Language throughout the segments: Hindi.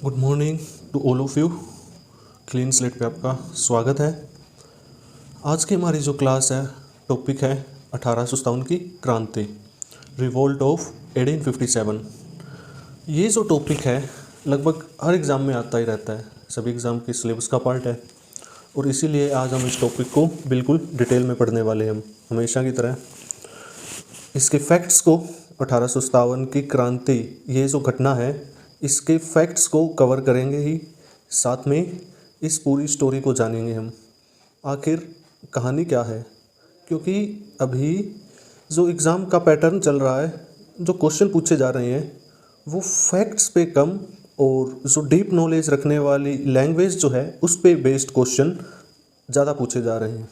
Good morning to all of you. Clean slate पे आपका स्वागत है। आज की हमारी जो क्लास है, टॉपिक है 1857 की क्रांति, रिवोल्ट ऑफ 1857। ये जो टॉपिक है लगभग हर एग्ज़ाम में आता ही रहता है, सभी एग्ज़ाम के सिलेबस का पार्ट है और इसीलिए आज हम इस टॉपिक को बिल्कुल डिटेल में पढ़ने वाले हैं। हम हमेशा की तरह इसके फैक्ट्स को, 1857 की क्रांति, ये जो घटना है, इसके फैक्ट्स को कवर करेंगे ही, साथ में इस पूरी स्टोरी को जानेंगे हम। आखिर कहानी क्या है, क्योंकि अभी जो एग्ज़ाम का पैटर्न चल रहा है, जो क्वेश्चन पूछे जा रहे हैं वो फैक्ट्स पे कम और जो डीप नॉलेज रखने वाली लैंग्वेज जो है उस पे बेस्ड क्वेश्चन ज़्यादा पूछे जा रहे हैं।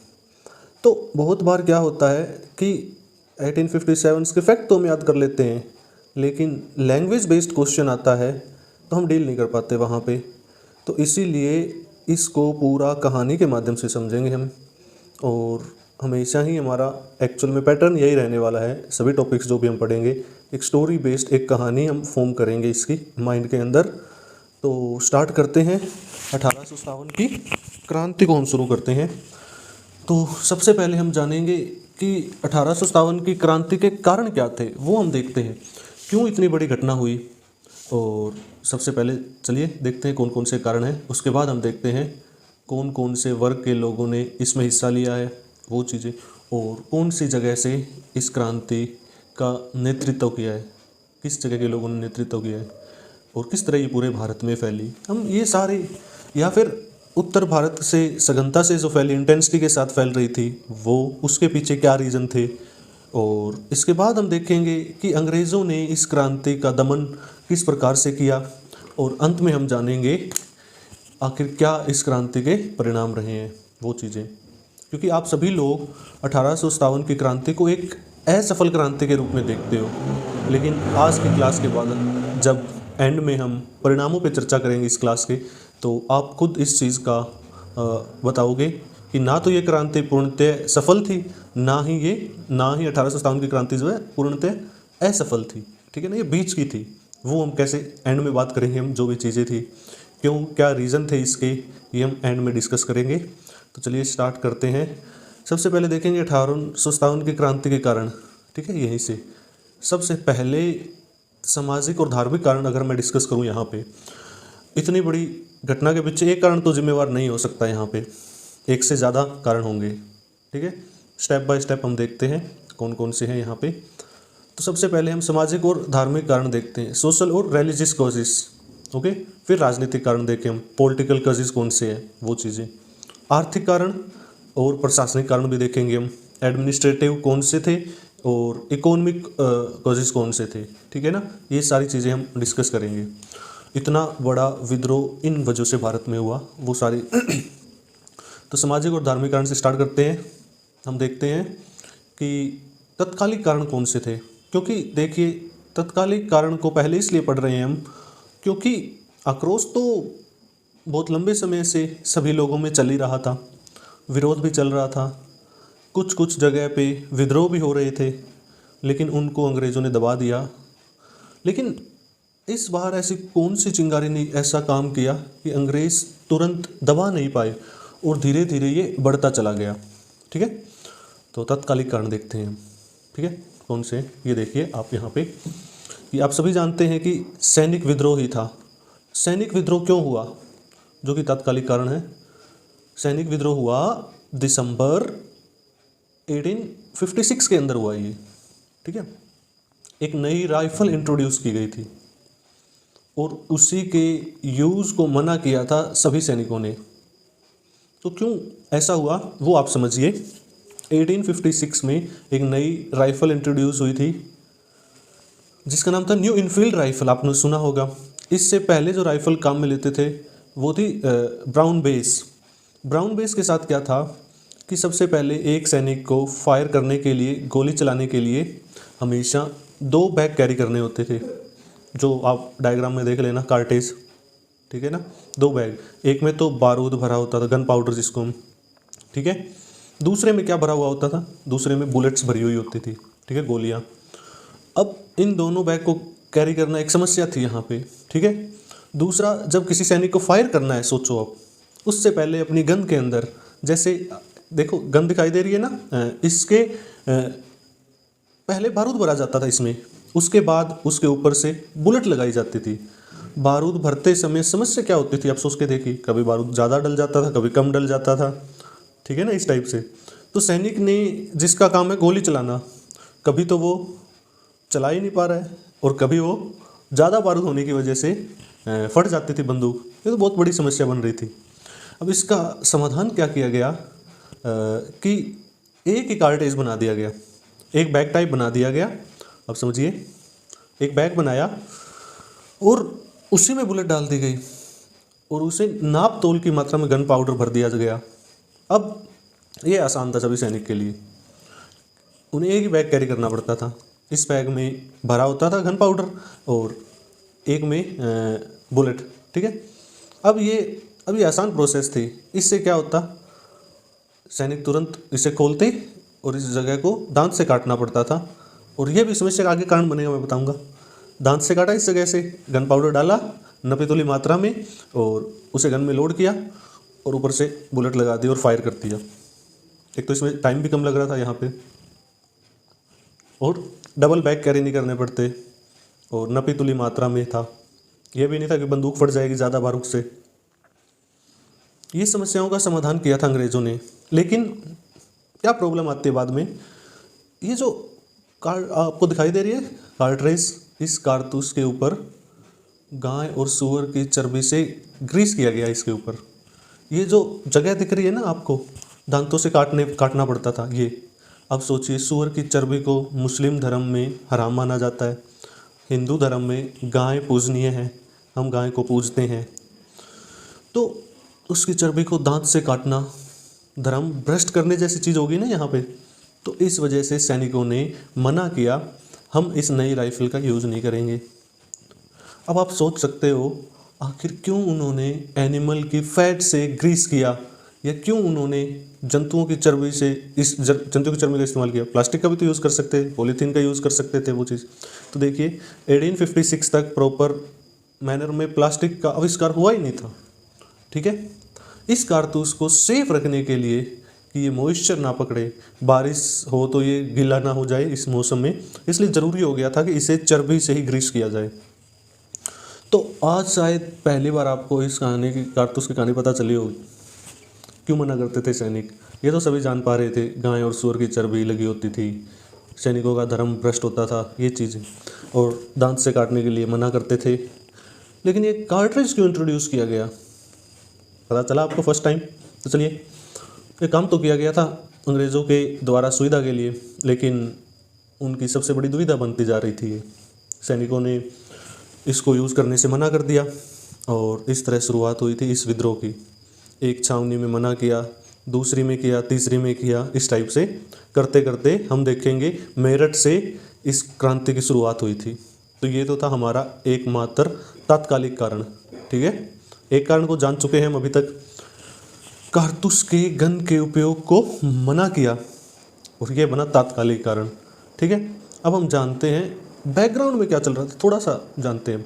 तो बहुत बार क्या होता है कि 1857 के फैक्ट तो हम याद कर लेते हैं, लेकिन लैंग्वेज बेस्ड क्वेश्चन आता है तो हम डील नहीं कर पाते वहाँ पे। तो इसीलिए इसको पूरा कहानी के माध्यम से समझेंगे हम, और हमेशा ही हमारा एक्चुअल में पैटर्न यही रहने वाला है। सभी टॉपिक्स जो भी हम पढ़ेंगे, एक स्टोरी बेस्ड एक कहानी हम फॉर्म करेंगे इसकी माइंड के अंदर। तो स्टार्ट करते हैं 1857 की क्रांति को हम शुरू करते हैं। तो सबसे पहले हम जानेंगे कि 1857 की क्रांति के कारण क्या थे, वो हम देखते हैं, क्यों इतनी बड़ी घटना हुई। और सबसे पहले चलिए देखते हैं कौन कौन से कारण हैं, उसके बाद हम देखते हैं कौन कौन से वर्ग के लोगों ने इसमें हिस्सा लिया है, वो चीज़ें, और कौन सी जगह से इस क्रांति का नेतृत्व किया है, किस जगह के लोगों ने नेतृत्व किया है और किस तरह ये पूरे भारत में फैली। हम ये सारे, या फिर उत्तर भारत से सघनता से जो फैली, इंटेंसिटी के साथ फैल रही थी, वो उसके पीछे क्या रीज़न थे। और इसके बाद हम देखेंगे कि अंग्रेज़ों ने इस क्रांति का दमन किस प्रकार से किया, और अंत में हम जानेंगे आखिर क्या इस क्रांति के परिणाम रहे हैं, वो चीज़ें। क्योंकि आप सभी लोग 1857 की क्रांति को एक असफल क्रांति के रूप में देखते हो, लेकिन आज की क्लास के बाद जब एंड में हम परिणामों पे चर्चा करेंगे इस क्लास के, तो आप खुद इस चीज़ का बताओगे कि ना तो ये क्रांति पूर्णतः सफल थी, ना ही 1857 की क्रांति जो है पूर्णतः असफल थी। ठीक है ना, ये बीच की थी। वो हम कैसे एंड में बात करेंगे, हम जो भी चीज़ें थी, क्यों, क्या रीज़न थे इसके, ये हम एंड में डिस्कस करेंगे। तो चलिए स्टार्ट करते हैं। सबसे पहले देखेंगे 1857 की क्रांति के कारण। ठीक है, यहीं से सबसे पहले सामाजिक और धार्मिक कारण अगर मैं डिस्कस करूं, यहाँ पे इतनी बड़ी घटना के पीछे एक कारण तो जिम्मेवार नहीं हो सकता, यहाँ पे एक से ज़्यादा कारण होंगे। ठीक है, स्टेप बाय स्टेप हम देखते हैं कौन कौन से हैं यहाँ पे। तो सबसे पहले हम सामाजिक और धार्मिक कारण देखते हैं, सोशल और रिलीजियस कॉजेस। ओके, फिर राजनीतिक कारण देखें हम, पॉलिटिकल कॉजेस कौन से हैं, वो चीज़ें। आर्थिक कारण और प्रशासनिक कारण भी देखेंगे हम, एडमिनिस्ट्रेटिव कौन से थे और इकोनॉमिक कॉजेस कौन से थे। ठीक है ना, ये सारी चीज़ें हम डिस्कस करेंगे। इतना बड़ा विद्रोह इन वजह से भारत में हुआ, वो सारी तो सामाजिक और धार्मिक कारण से स्टार्ट करते हैं। हम देखते हैं कि तत्कालिक कारण कौन से थे, क्योंकि देखिए तत्कालिक कारण को पहले इसलिए पढ़ रहे हैं हम क्योंकि आक्रोश तो बहुत लंबे समय से सभी लोगों में चल ही रहा था, विरोध भी चल रहा था, कुछ कुछ जगह पे विद्रोह भी हो रहे थे, लेकिन उनको अंग्रेज़ों ने दबा दिया। लेकिन इस बार ऐसी कौन सी चिंगारी ने ऐसा काम किया कि अंग्रेज़ तुरंत दबा नहीं पाए और धीरे धीरे ये बढ़ता चला गया। ठीक है, तो तत्कालिक कारण देखते हैं। ठीक है, कौन से, ये देखिए आप यहाँ पे, कि आप सभी जानते हैं कि सैनिक विद्रोह ही था। सैनिक विद्रोह क्यों हुआ, जो कि तत्कालिक कारण है। सैनिक विद्रोह हुआ दिसंबर 1856 के अंदर हुआ ये। ठीक है, एक नई राइफल इंट्रोड्यूस की गई थी और उसी के यूज़ को मना किया था सभी सैनिकों ने। तो क्यों ऐसा हुआ वो आप समझिए। 1856 में एक नई राइफल इंट्रोड्यूस हुई थी जिसका नाम था न्यू इनफील्ड राइफल, आपने सुना होगा। इससे पहले जो राइफल काम में लेते थे वो थी ब्राउन बेस। ब्राउन बेस के साथ क्या था कि सबसे पहले एक सैनिक को फायर करने के लिए, गोली चलाने के लिए हमेशा 2 बैग कैरी करने होते थे, जो आप डायग्राम में देख लेना, कार्टेज। ठीक है ना, 2 बैग, एक में तो बारूद भरा होता था, गन पाउडर जिसको हम, ठीक है, दूसरे में क्या भरा हुआ होता था, दूसरे में बुलेट्स भरी हुई होती थी। ठीक है, गोलियाँ। अब इन दोनों बैग को कैरी करना एक समस्या थी यहाँ पे। ठीक है, दूसरा, जब किसी सैनिक को फायर करना है, सोचो आप, उससे पहले अपनी गन के अंदर, जैसे देखो गन दिखाई दे रही है ना, इसके पहले बारूद भरा जाता था इसमें, उसके बाद उसके ऊपर से बुलेट लगाई जाती थी। बारूद भरते समय समस्या क्या होती थी आप सोच के देखिए, कभी बारूद ज़्यादा डल जाता था, कभी कम डल जाता था, ठीक है ना, इस टाइप से। तो सैनिक ने, जिसका काम है गोली चलाना, कभी तो वो चला ही नहीं पा रहा है और कभी वो ज़्यादा बारूद होने की वजह से फट जाती थी बंदूक। ये तो बहुत बड़ी समस्या बन रही थी। अब इसका समाधान क्या किया गया कि एक ही कार्टेज बना दिया गया, एक बैग टाइप बना दिया गया। अब समझिए, एक बैग बनाया और उसी में बुलेट डाल दी गई और उसे नाप तोल की मात्रा में गन पाउडर भर दिया गया। अब ये आसान था सभी सैनिक के लिए, उन्हें एक ही बैग कैरी करना पड़ता था। इस बैग में भरा होता था गन पाउडर और एक में बुलेट, ठीक है। अब ये आसान प्रोसेस थी। इससे क्या होता, सैनिक तुरंत इसे खोलते और इस जगह को दांत से काटना पड़ता था। और यह भी समस्या का आगे कारण बनेगा, मैं बताऊंगा। दांत से काटा इस जगह से, गन पाउडर डाला नपी तुली मात्रा में और उसे गन में लोड किया और ऊपर से बुलेट लगा दी और फायर कर दिया। एक तो इसमें टाइम भी कम लग रहा था यहाँ पे, और डबल बैग कैरी नहीं करने पड़ते, और नपी तुली मात्रा में था। यह भी नहीं था कि बंदूक फट जाएगी ज़्यादा बारूद से। ये समस्याओं का समाधान किया था अंग्रेज़ों ने। लेकिन क्या प्रॉब्लम आती है बाद में, ये जो आपको दिखाई दे रही है कार्ट्रेज, इस कारतूस के ऊपर गाय और सूअर की चर्बी से ग्रीस किया गया इसके ऊपर। ये जो जगह दिख रही है ना आपको, दांतों से काटना पड़ता था ये। अब सोचिए, सूअर की चर्बी को मुस्लिम धर्म में हराम माना जाता है, हिंदू धर्म में गाय पूजनीय है, हम गाय को पूजते हैं, तो उसकी चर्बी को दांत से काटना धर्म भ्रष्ट करने जैसी चीज़ होगी ना यहाँ पे। तो इस वजह से सैनिकों ने मना किया, हम इस नई राइफल का यूज़ नहीं करेंगे। अब आप सोच सकते हो, आखिर क्यों उन्होंने एनिमल की फैट से ग्रीस किया, या क्यों उन्होंने जंतुओं की चर्बी से जंतुओं की चर्बी का इस्तेमाल किया। प्लास्टिक का भी तो यूज़ कर सकते थे, पॉलीथीन का यूज़ कर सकते थे वो चीज़। तो देखिए 1856 तक प्रॉपर मैनर में प्लास्टिक का आविष्कार हुआ ही नहीं था, ठीक है। इस कारतूस को सेफ रखने के लिए कि ये मॉइस्चर ना पकड़े, बारिश हो तो ये गीला ना हो जाए इस मौसम में, इसलिए ज़रूरी हो गया था कि इसे चर्बी से ही ग्रीस किया जाए। तो आज शायद पहली बार आपको इस कहानी की, कारतूस की कहानी पता चली होगी, क्यों मना करते थे सैनिक। ये तो सभी जान पा रहे थे, गाय और सूअर की चर्बी लगी होती थी, सैनिकों का धर्म भ्रष्ट होता था, ये चीज़ें, और दांत से काटने के लिए मना करते थे। लेकिन ये कार्ट्रिज क्यों इंट्रोड्यूस किया गया, पता चला आपको फर्स्ट टाइम। तो चलिए, ये काम तो किया गया था अंग्रेज़ों के द्वारा सुविधा के लिए, लेकिन उनकी सबसे बड़ी दुविधा बनती जा रही थी। सैनिकों ने इसको यूज़ करने से मना कर दिया और इस तरह शुरुआत हुई थी इस विद्रोह की। एक छावनी में मना किया, दूसरी में किया, तीसरी में किया, इस टाइप से करते करते हम देखेंगे मेरठ से इस क्रांति की शुरुआत हुई थी। तो ये तो था हमारा एकमात्र तात्कालिक कारण, ठीक है। एक कारण को जान चुके हैं हम अभी तक, कारतूस के गन के उपयोग को मना किया, और ये बना तात्कालिक कारण, ठीक है। अब हम जानते हैं बैकग्राउंड में क्या चल रहा था, थोड़ा सा जानते हैं।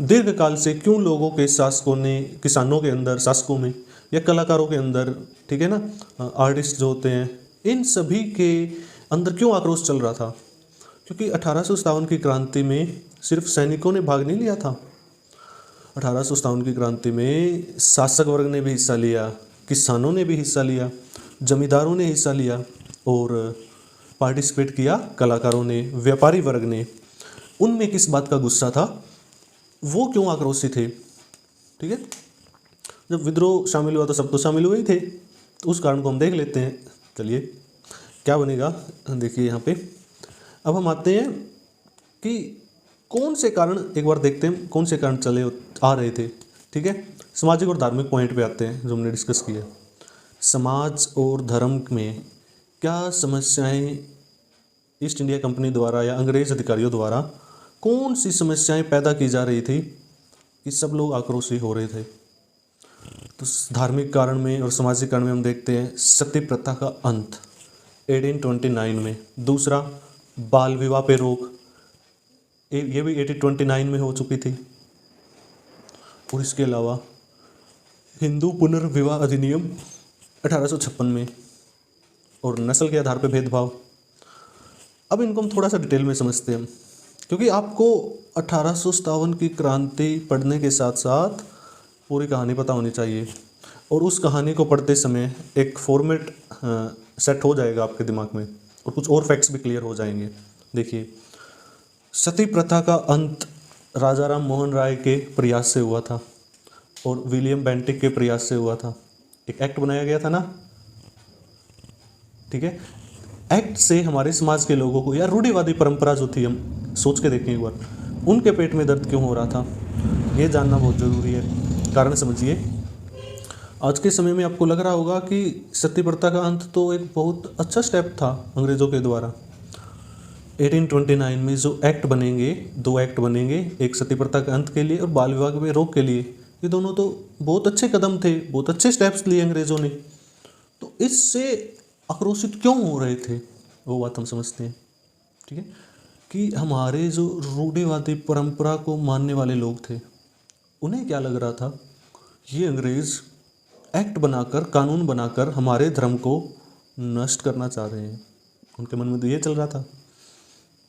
दीर्घकाल से क्यों लोगों के, शासकों ने, किसानों के अंदर, शासकों में या कलाकारों के अंदर, ठीक है ना, आर्टिस्ट जो होते हैं, इन सभी के अंदर क्यों आक्रोश चल रहा था। क्योंकि 1857 की क्रांति में सिर्फ सैनिकों ने भाग नहीं लिया था, 1857 की क्रांति में शासक वर्ग ने भी हिस्सा लिया, किसानों ने भी हिस्सा लिया, जमींदारों ने हिस्सा लिया, और पार्टिसिपेट किया कलाकारों ने, व्यापारी वर्ग ने। उनमें किस बात का गुस्सा था, वो क्यों आक्रोशित थे, ठीक है। जब विद्रोह शामिल हुआ तो सब तो शामिल हुए ही थे, तो उस कारण को हम देख लेते हैं। चलिए, क्या बनेगा देखिए यहाँ पे। अब हम आते हैं कि कौन से कारण, एक बार देखते हैं कौन से कारण चले आ रहे थे, ठीक है। सामाजिक और धार्मिक पॉइंट पे आते हैं जो हमने डिस्कस किया। समाज और धर्म में क्या समस्याएं ईस्ट इंडिया कंपनी द्वारा या अंग्रेज अधिकारियों द्वारा कौन सी समस्याएं पैदा की जा रही थी कि सब लोग आक्रोशित हो रहे थे। तो धार्मिक कारण में और सामाजिक कारण में हम देखते हैं सती प्रथा का अंत 1829 में। दूसरा, बाल विवाह पे रोक, ये भी 1829 में हो चुकी थी। और इसके अलावा हिंदू पुनर्विवाह अधिनियम 1856 में और नस्ल के आधार पर भेदभाव। अब इनको हम थोड़ा सा डिटेल में समझते हैं, क्योंकि आपको 1857 की क्रांति पढ़ने के साथ साथ पूरी कहानी पता होनी चाहिए, और उस कहानी को पढ़ते समय एक फॉर्मेट सेट हो जाएगा आपके दिमाग में, और कुछ और फैक्ट्स भी क्लियर हो जाएंगे। देखिए, सती प्रथा का अंत राजा राम मोहन राय के प्रयास से हुआ था और विलियम बेंटिक के प्रयास से हुआ था। एक एक्ट बनाया गया था ना, ठीक है। एक्ट से हमारे समाज के लोगों को, या रूढ़िवादी परंपरा जो थी, हम सोच के देखें एक बार, उनके पेट में दर्द क्यों हो रहा था, ये जानना बहुत ज़रूरी है। कारण समझिए, आज के समय में आपको लग रहा होगा कि सती प्रथा का अंत तो एक बहुत अच्छा स्टेप था अंग्रेज़ों के द्वारा। 1829 में जो एक्ट बनेंगे, 2 एक्ट बनेंगे, एक सती प्रथा के अंत के लिए और बाल विवाह के रोक के लिए, ये दोनों तो बहुत अच्छे कदम थे, बहुत अच्छे स्टेप्स लिए अंग्रेज़ों ने। तो इससे आक्रोशित क्यों हो रहे थे, वो बात हम समझते हैं, ठीक है। कि हमारे जो रूढ़िवादी परंपरा को मानने वाले लोग थे, उन्हें क्या लग रहा था, ये अंग्रेज़ एक्ट बनाकर, कानून बनाकर हमारे धर्म को नष्ट करना चाह रहे हैं। उनके मन में तो ये चल रहा था।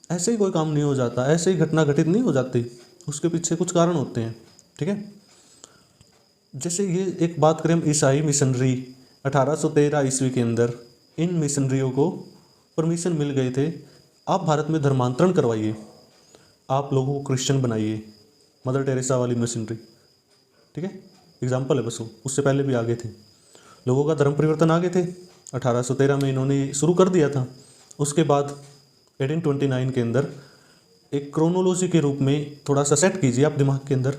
ऐसे ही कोई काम नहीं हो जाता, ऐसे ही घटना घटित नहीं हो जाती, उसके पीछे कुछ कारण होते हैं, ठीक है। जैसे ये एक बात करें हम, ईसाई मिशनरी 1813 ईस्वी के अंदर इन मिशनरियों को परमिशन मिल गए थे, आप भारत में धर्मांतरण करवाइए, आप लोगों को क्रिश्चियन बनाइए, मदर टेरेसा वाली मिशनरी, ठीक है, एग्जाम्पल है बस वो। उससे पहले भी आगे थे, लोगों का धर्म परिवर्तन आगे थे, 1813 में इन्होंने शुरू कर दिया था। उसके बाद 1829 के अंदर एक क्रोनोलॉजी के रूप में थोड़ा सा सेट कीजिए आप दिमाग के अंदर,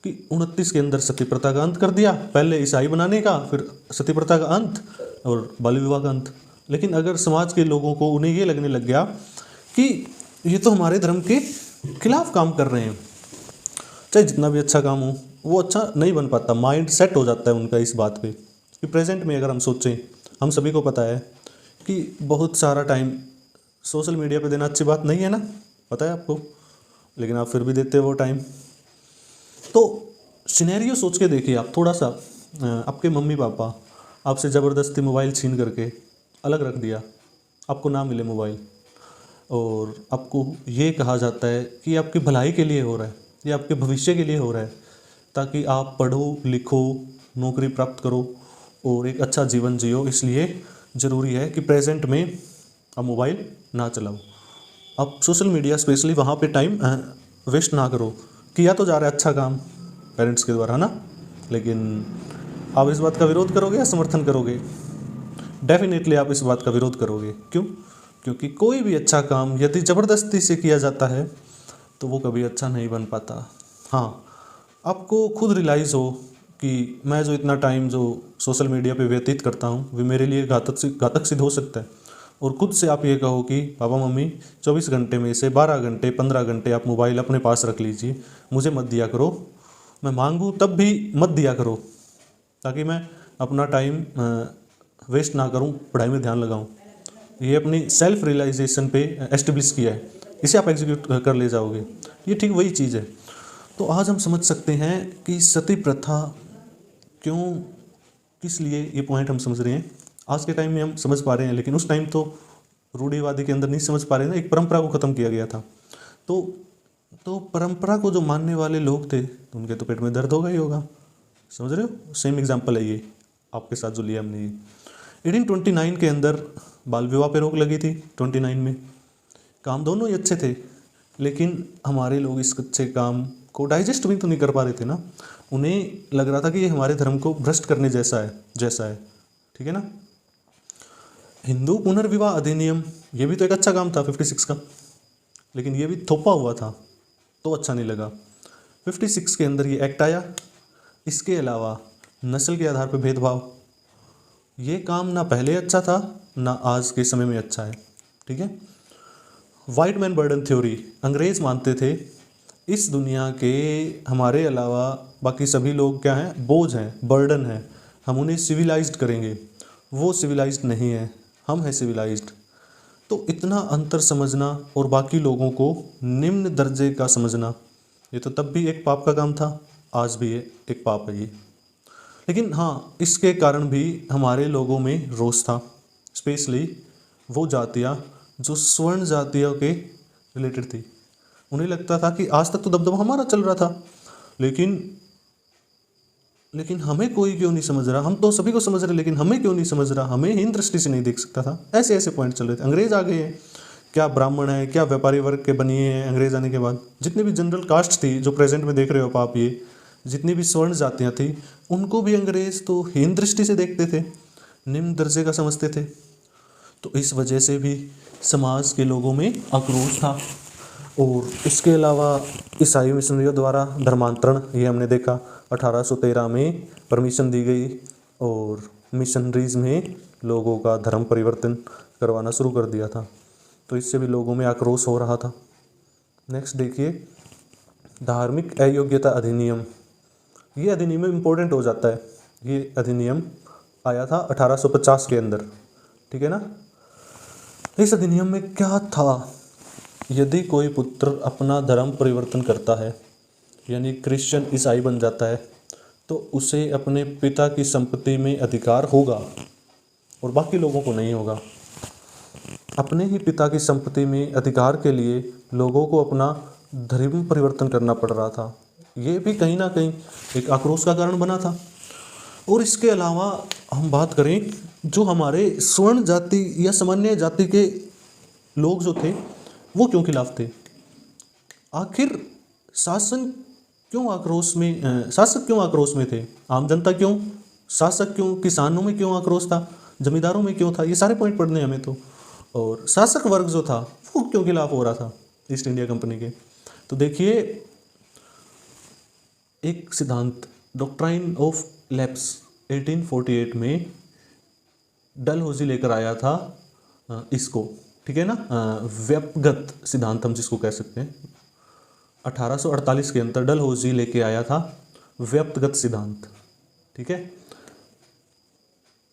कि 29 के अंदर सती प्रथा का अंत कर दिया, पहले ईसाई बनाने का, फिर सती प्रथा का अंत और बाल विवाह का अंत। लेकिन अगर समाज के लोगों को, उन्हें ये लगने लग गया कि ये तो हमारे धर्म के खिलाफ काम कर रहे हैं, चाहे जितना भी अच्छा काम हो, वो अच्छा नहीं बन पाता। माइंड सेट हो जाता है उनका इस बात पे कि प्रेजेंट में अगर हम सोचें, हम सभी को पता है कि बहुत सारा टाइम सोशल मीडिया पे देना अच्छी बात नहीं है ना, पता है आपको, लेकिन आप फिर भी देते हो वो टाइम। तो सिनेरियो सोच के देखिए आप थोड़ा सा, आपके मम्मी पापा आपसे ज़बरदस्ती मोबाइल छीन करके अलग रख दिया, आपको ना मिले मोबाइल, और आपको ये कहा जाता है कि आपकी भलाई के लिए हो रहा है, ये आपके भविष्य के लिए हो रहा है, ताकि आप पढ़ो लिखो, नौकरी प्राप्त करो और एक अच्छा जीवन जियो, इसलिए ज़रूरी है कि प्रेजेंट में आप मोबाइल ना चलाओ, आप सोशल मीडिया स्पेशली वहाँ पे टाइम वेस्ट ना करो। किया तो जा रहा है अच्छा काम पेरेंट्स के द्वारा ना, लेकिन आप इस बात का विरोध करोगे या समर्थन करोगे? डेफिनेटली आप इस बात का विरोध करोगे। क्यों? क्योंकि कोई भी अच्छा काम यदि ज़बरदस्ती से किया जाता है तो वो कभी अच्छा नहीं बन पाता। हाँ, आपको खुद रियलाइज़ हो कि मैं जो इतना टाइम जो सोशल मीडिया पे व्यतीत करता हूँ वो मेरे लिए घातक सिद्ध हो सकता है, और खुद से आप ये कहो कि पापा मम्मी 24 घंटे में से 12 घंटे 15 घंटे आप मोबाइल अपने पास रख लीजिए, मुझे मत दिया करो, मैं मांगूँ तब भी मत दिया करो, ताकि मैं अपना टाइम वेस्ट ना करूँ, पढ़ाई में ध्यान लगाऊँ। ये अपनी सेल्फ रियलाइजेशन पे एस्टेब्लिश किया है, इसे आप एग्जीक्यूट कर ले जाओगे, ये ठीक वही चीज़ है। तो आज हम समझ सकते हैं कि सती प्रथा क्यों, किस लिए, ये पॉइंट हम समझ रहे हैं। आज के टाइम में हम समझ पा रहे हैं, लेकिन उस टाइम तो रूढ़िवादी के अंदर नहीं समझ पा रहे ना, एक परंपरा को ख़त्म किया गया था। तो परंपरा को जो मानने वाले लोग थे तो उनके तो पेट में दर्द होगा ही होगा, समझ रहे हो। सेम एग्जांपल है ये आपके साथ जो लिया हमने। 1829 के अंदर बाल विवाह पे रोक लगी थी, 29 में काम दोनों ही अच्छे थे, लेकिन हमारे लोग इस अच्छे काम को डाइजेस्ट भी तो नहीं कर पा रहे थे ना, उन्हें लग रहा था कि ये हमारे धर्म को भ्रष्ट करने जैसा है, ठीक है ना। हिंदू पुनर्विवाह अधिनियम, ये भी तो एक अच्छा काम था 56 का, लेकिन ये भी थोपा हुआ था तो अच्छा नहीं लगा। 56 के अंदर ये एक्ट आया। इसके अलावा नस्ल के आधार पर भेदभाव, ये काम ना पहले अच्छा था ना आज के समय में अच्छा है, ठीक है। वाइट मैन बर्डन थ्योरी, अंग्रेज मानते थे इस दुनिया के हमारे अलावा बाकी सभी लोग क्या हैं, बोझ हैं, बर्डन है, हम उन्हें सिविलाइज्ड करेंगे, वो सिविलाइज्ड नहीं है, हम हैं सिविलाइज्ड। तो इतना अंतर समझना और बाकी लोगों को निम्न दर्जे का समझना, ये तो तब भी एक पाप का काम था, आज भी ये एक पाप है ये। लेकिन हाँ, इसके कारण भी हमारे लोगों में रोष था, स्पेशली वो जातियाँ जो स्वर्ण जातियों के रिलेटेड थी। उन्हें लगता था कि आज तक तो दबदबा हमारा चल रहा था, लेकिन हमें कोई क्यों नहीं समझ रहा, हम तो सभी को समझ रहे लेकिन हमें क्यों नहीं समझ रहा, हमें हीन दृष्टि से नहीं देख सकता था। ऐसे ऐसे पॉइंट चल रहे थे। अंग्रेज आ गए हैं, क्या ब्राह्मण है, क्या व्यापारी वर्ग के बनिए हैं अंग्रेज आने के बाद। जितनी भी जनरल कास्ट थी जो प्रेजेंट में देख रहे हो आप, ये जितनी भी स्वर्ण जातियाँ थी, उनको भी अंग्रेज तो हीन दृष्टि से देखते थे, निम्न दर्जे का समझते थे। तो इस वजह से भी समाज के लोगों में आक्रोश था। और इसके अलावा ईसाई मिशनरियों द्वारा धर्मांतरण, ये हमने देखा 1813 में परमिशन दी गई और मिशनरीज में लोगों का धर्म परिवर्तन करवाना शुरू कर दिया था। तो इससे भी लोगों में आक्रोश हो रहा था। नेक्स्ट देखिए, धार्मिक अयोग्यता अधिनियम। ये अधिनियम इम्पोर्टेंट हो जाता है। ये अधिनियम आया था 1850 के अंदर, ठीक है ना। इस अधिनियम में क्या था, यदि कोई पुत्र अपना धर्म परिवर्तन करता है, यानी क्रिश्चियन ईसाई बन जाता है, तो उसे अपने पिता की संपत्ति में अधिकार होगा और बाकी लोगों को नहीं होगा। अपने ही पिता की संपत्ति में अधिकार के लिए लोगों को अपना धर्म परिवर्तन करना पड़ रहा था। ये भी कहीं ना कहीं एक आक्रोश का कारण बना था। और इसके अलावा हम बात करें, जो हमारे स्वर्ण जाति या सामान्य जाति के लोग जो थे, वो क्यों खिलाफ थे। आखिर शासक क्यों आक्रोश में थे, आम जनता क्यों, शासक क्यों, किसानों में क्यों आक्रोश था, जमींदारों में क्यों था, ये सारे पॉइंट पढ़ने हमें तो। और शासक वर्ग जो था वो क्यों खिलाफ हो रहा था ईस्ट इंडिया कंपनी के। तो देखिए, एक सिद्धांत डॉक्ट्राइन ऑफ लैप्स 1848 में डलहौजी लेकर आया था इसको, ठीक है ना, व्यक्तिगत सिद्धांत हम जिसको कह सकते हैं। 1848 के अंदर डलहौजी लेके आया था व्यक्तिगत सिद्धांत, ठीक है,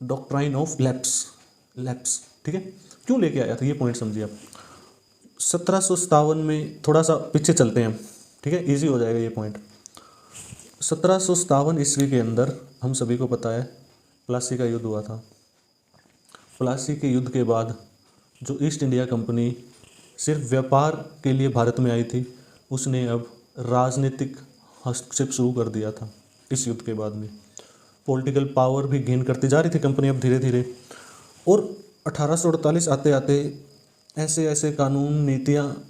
डॉक्ट्राइन ऑफ लैप्स, ठीक है। क्यों लेके आया था ये पॉइंट समझिए आप। 1757 में, थोड़ा सा पीछे चलते हैं हम, ठीक है, इजी हो जाएगा ये पॉइंट। 1757 ईस्वी के अंदर हम सभी को पता है प्लासी का युद्ध हुआ था। प्लासी के युद्ध के बाद जो ईस्ट इंडिया कंपनी सिर्फ व्यापार के लिए भारत में आई थी, उसने अब राजनीतिक हस्तक्षेप शुरू कर दिया था। इस युद्ध के बाद में पॉलिटिकल पावर भी गेन करती जा रही थी कंपनी अब धीरे धीरे। और 1848 आते आते ऐसे ऐसे कानून नीतियाँ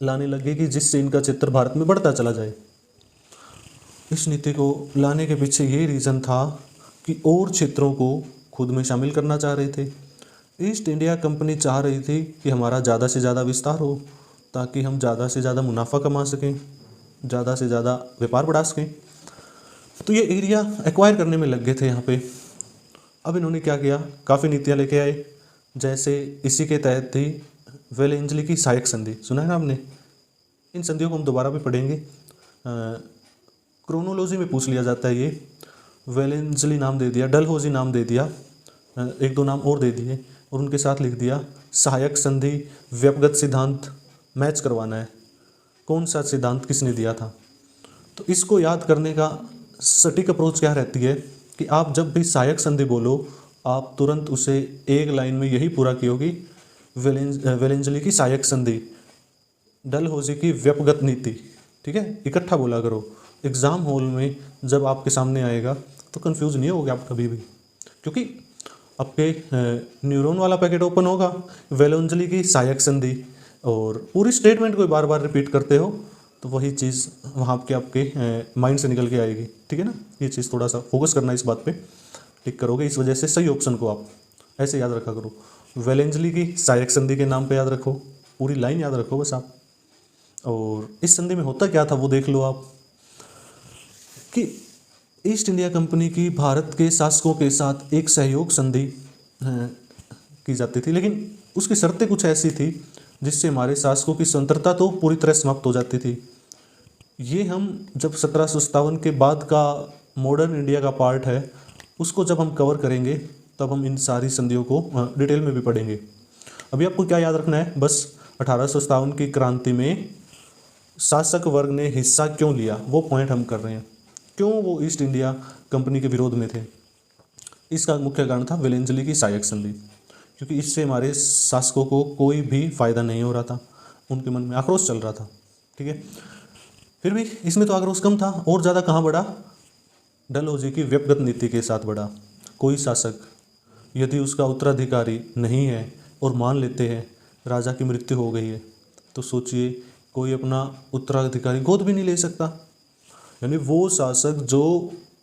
लाने लगे कि जिससे इनका चित्र भारत में बढ़ता चला जाए। इस नीति को लाने के पीछे ये रीज़न था कि और क्षेत्रों को खुद में शामिल करना चाह रहे थे। ईस्ट इंडिया कंपनी चाह रही थी कि हमारा ज़्यादा से ज़्यादा विस्तार हो, ताकि हम ज़्यादा से ज़्यादा मुनाफा कमा सकें, ज़्यादा से ज़्यादा व्यापार बढ़ा सकें। तो ये एरिया एक्वायर करने में लग गए थे यहाँ पे। अब इन्होंने क्या किया, काफ़ी नीतियाँ लेके आए। जैसे इसी के तहत थी वेलेंजली की सहायक संधि, सुना है ना आपने। इन संधियों को हम दोबारा भी पढ़ेंगे, क्रोनोलॉजी में पूछ लिया जाता है ये। वेलेंजली नाम दे दिया, डलहौजी नाम दे दिया, एक दो नाम और दे दिए और उनके साथ लिख दिया सहायक संधि, व्यक्तिगत सिद्धांत। मैच करवाना है कौन सा सिद्धांत किसने दिया था। तो इसको याद करने का सटीक अप्रोच क्या रहती है कि आप जब भी सहायक संधि बोलो, आप तुरंत उसे एक लाइन में यही पूरा कियो कि वेलेंजली की सहायक संधि, डलहौजी की व्यक्तिगत नीति, ठीक है, इकट्ठा बोला करो। एग्ज़ाम हॉल में जब आपके सामने आएगा तो कंफ्यूज नहीं होगे आप कभी भी, क्योंकि आपके न्यूरॉन वाला पैकेट ओपन होगा, वेलेंजली की सहायक संधि, और पूरी स्टेटमेंट को बार बार रिपीट करते हो तो वही चीज़ वहाँ आपके माइंड से निकल के आएगी, ठीक है ना। ये चीज़ थोड़ा सा फोकस करना इस बात पे, टिक करोगे। इस वजह से सही ऑप्शन को आप ऐसे याद रखा करो, वेलेंजली की सहायक संधि के नाम पे याद रखो, पूरी लाइन याद रखो बस आप। और इस संधि में होता क्या था वो देख लो आप, कि ईस्ट इंडिया कंपनी की भारत के शासकों के साथ एक सहयोग संधि की जाती थी, लेकिन उसकी शर्तें कुछ ऐसी थी जिससे हमारे शासकों की स्वतंत्रता तो पूरी तरह समाप्त हो जाती थी। ये हम जब 1757 के बाद का मॉडर्न इंडिया का पार्ट है उसको जब हम कवर करेंगे तब हम इन सारी संधियों को डिटेल में भी पढ़ेंगे। अभी आपको क्या याद रखना है, बस 1857 की क्रांति में शासक वर्ग ने हिस्सा क्यों लिया वो पॉइंट हम कर रहे हैं। क्यों वो ईस्ट इंडिया कंपनी के विरोध में थे? इसका मुख्य कारण था वेलेंजली की साइक्स संधि, क्योंकि इससे हमारे शासकों को कोई भी फायदा नहीं हो रहा था, उनके मन में आक्रोश चल रहा था। ठीक है, फिर भी इसमें तो आक्रोश कम था, और ज़्यादा कहाँ बढ़ा? डलहौजी की व्यक्तिगत नीति के साथ बढ़ा। कोई शासक यदि उसका उत्तराधिकारी नहीं है और मान लेते हैं राजा की मृत्यु हो गई है, तो सोचिए कोई अपना उत्तराधिकारी गोद भी नहीं ले सकता, यानी वो शासक जो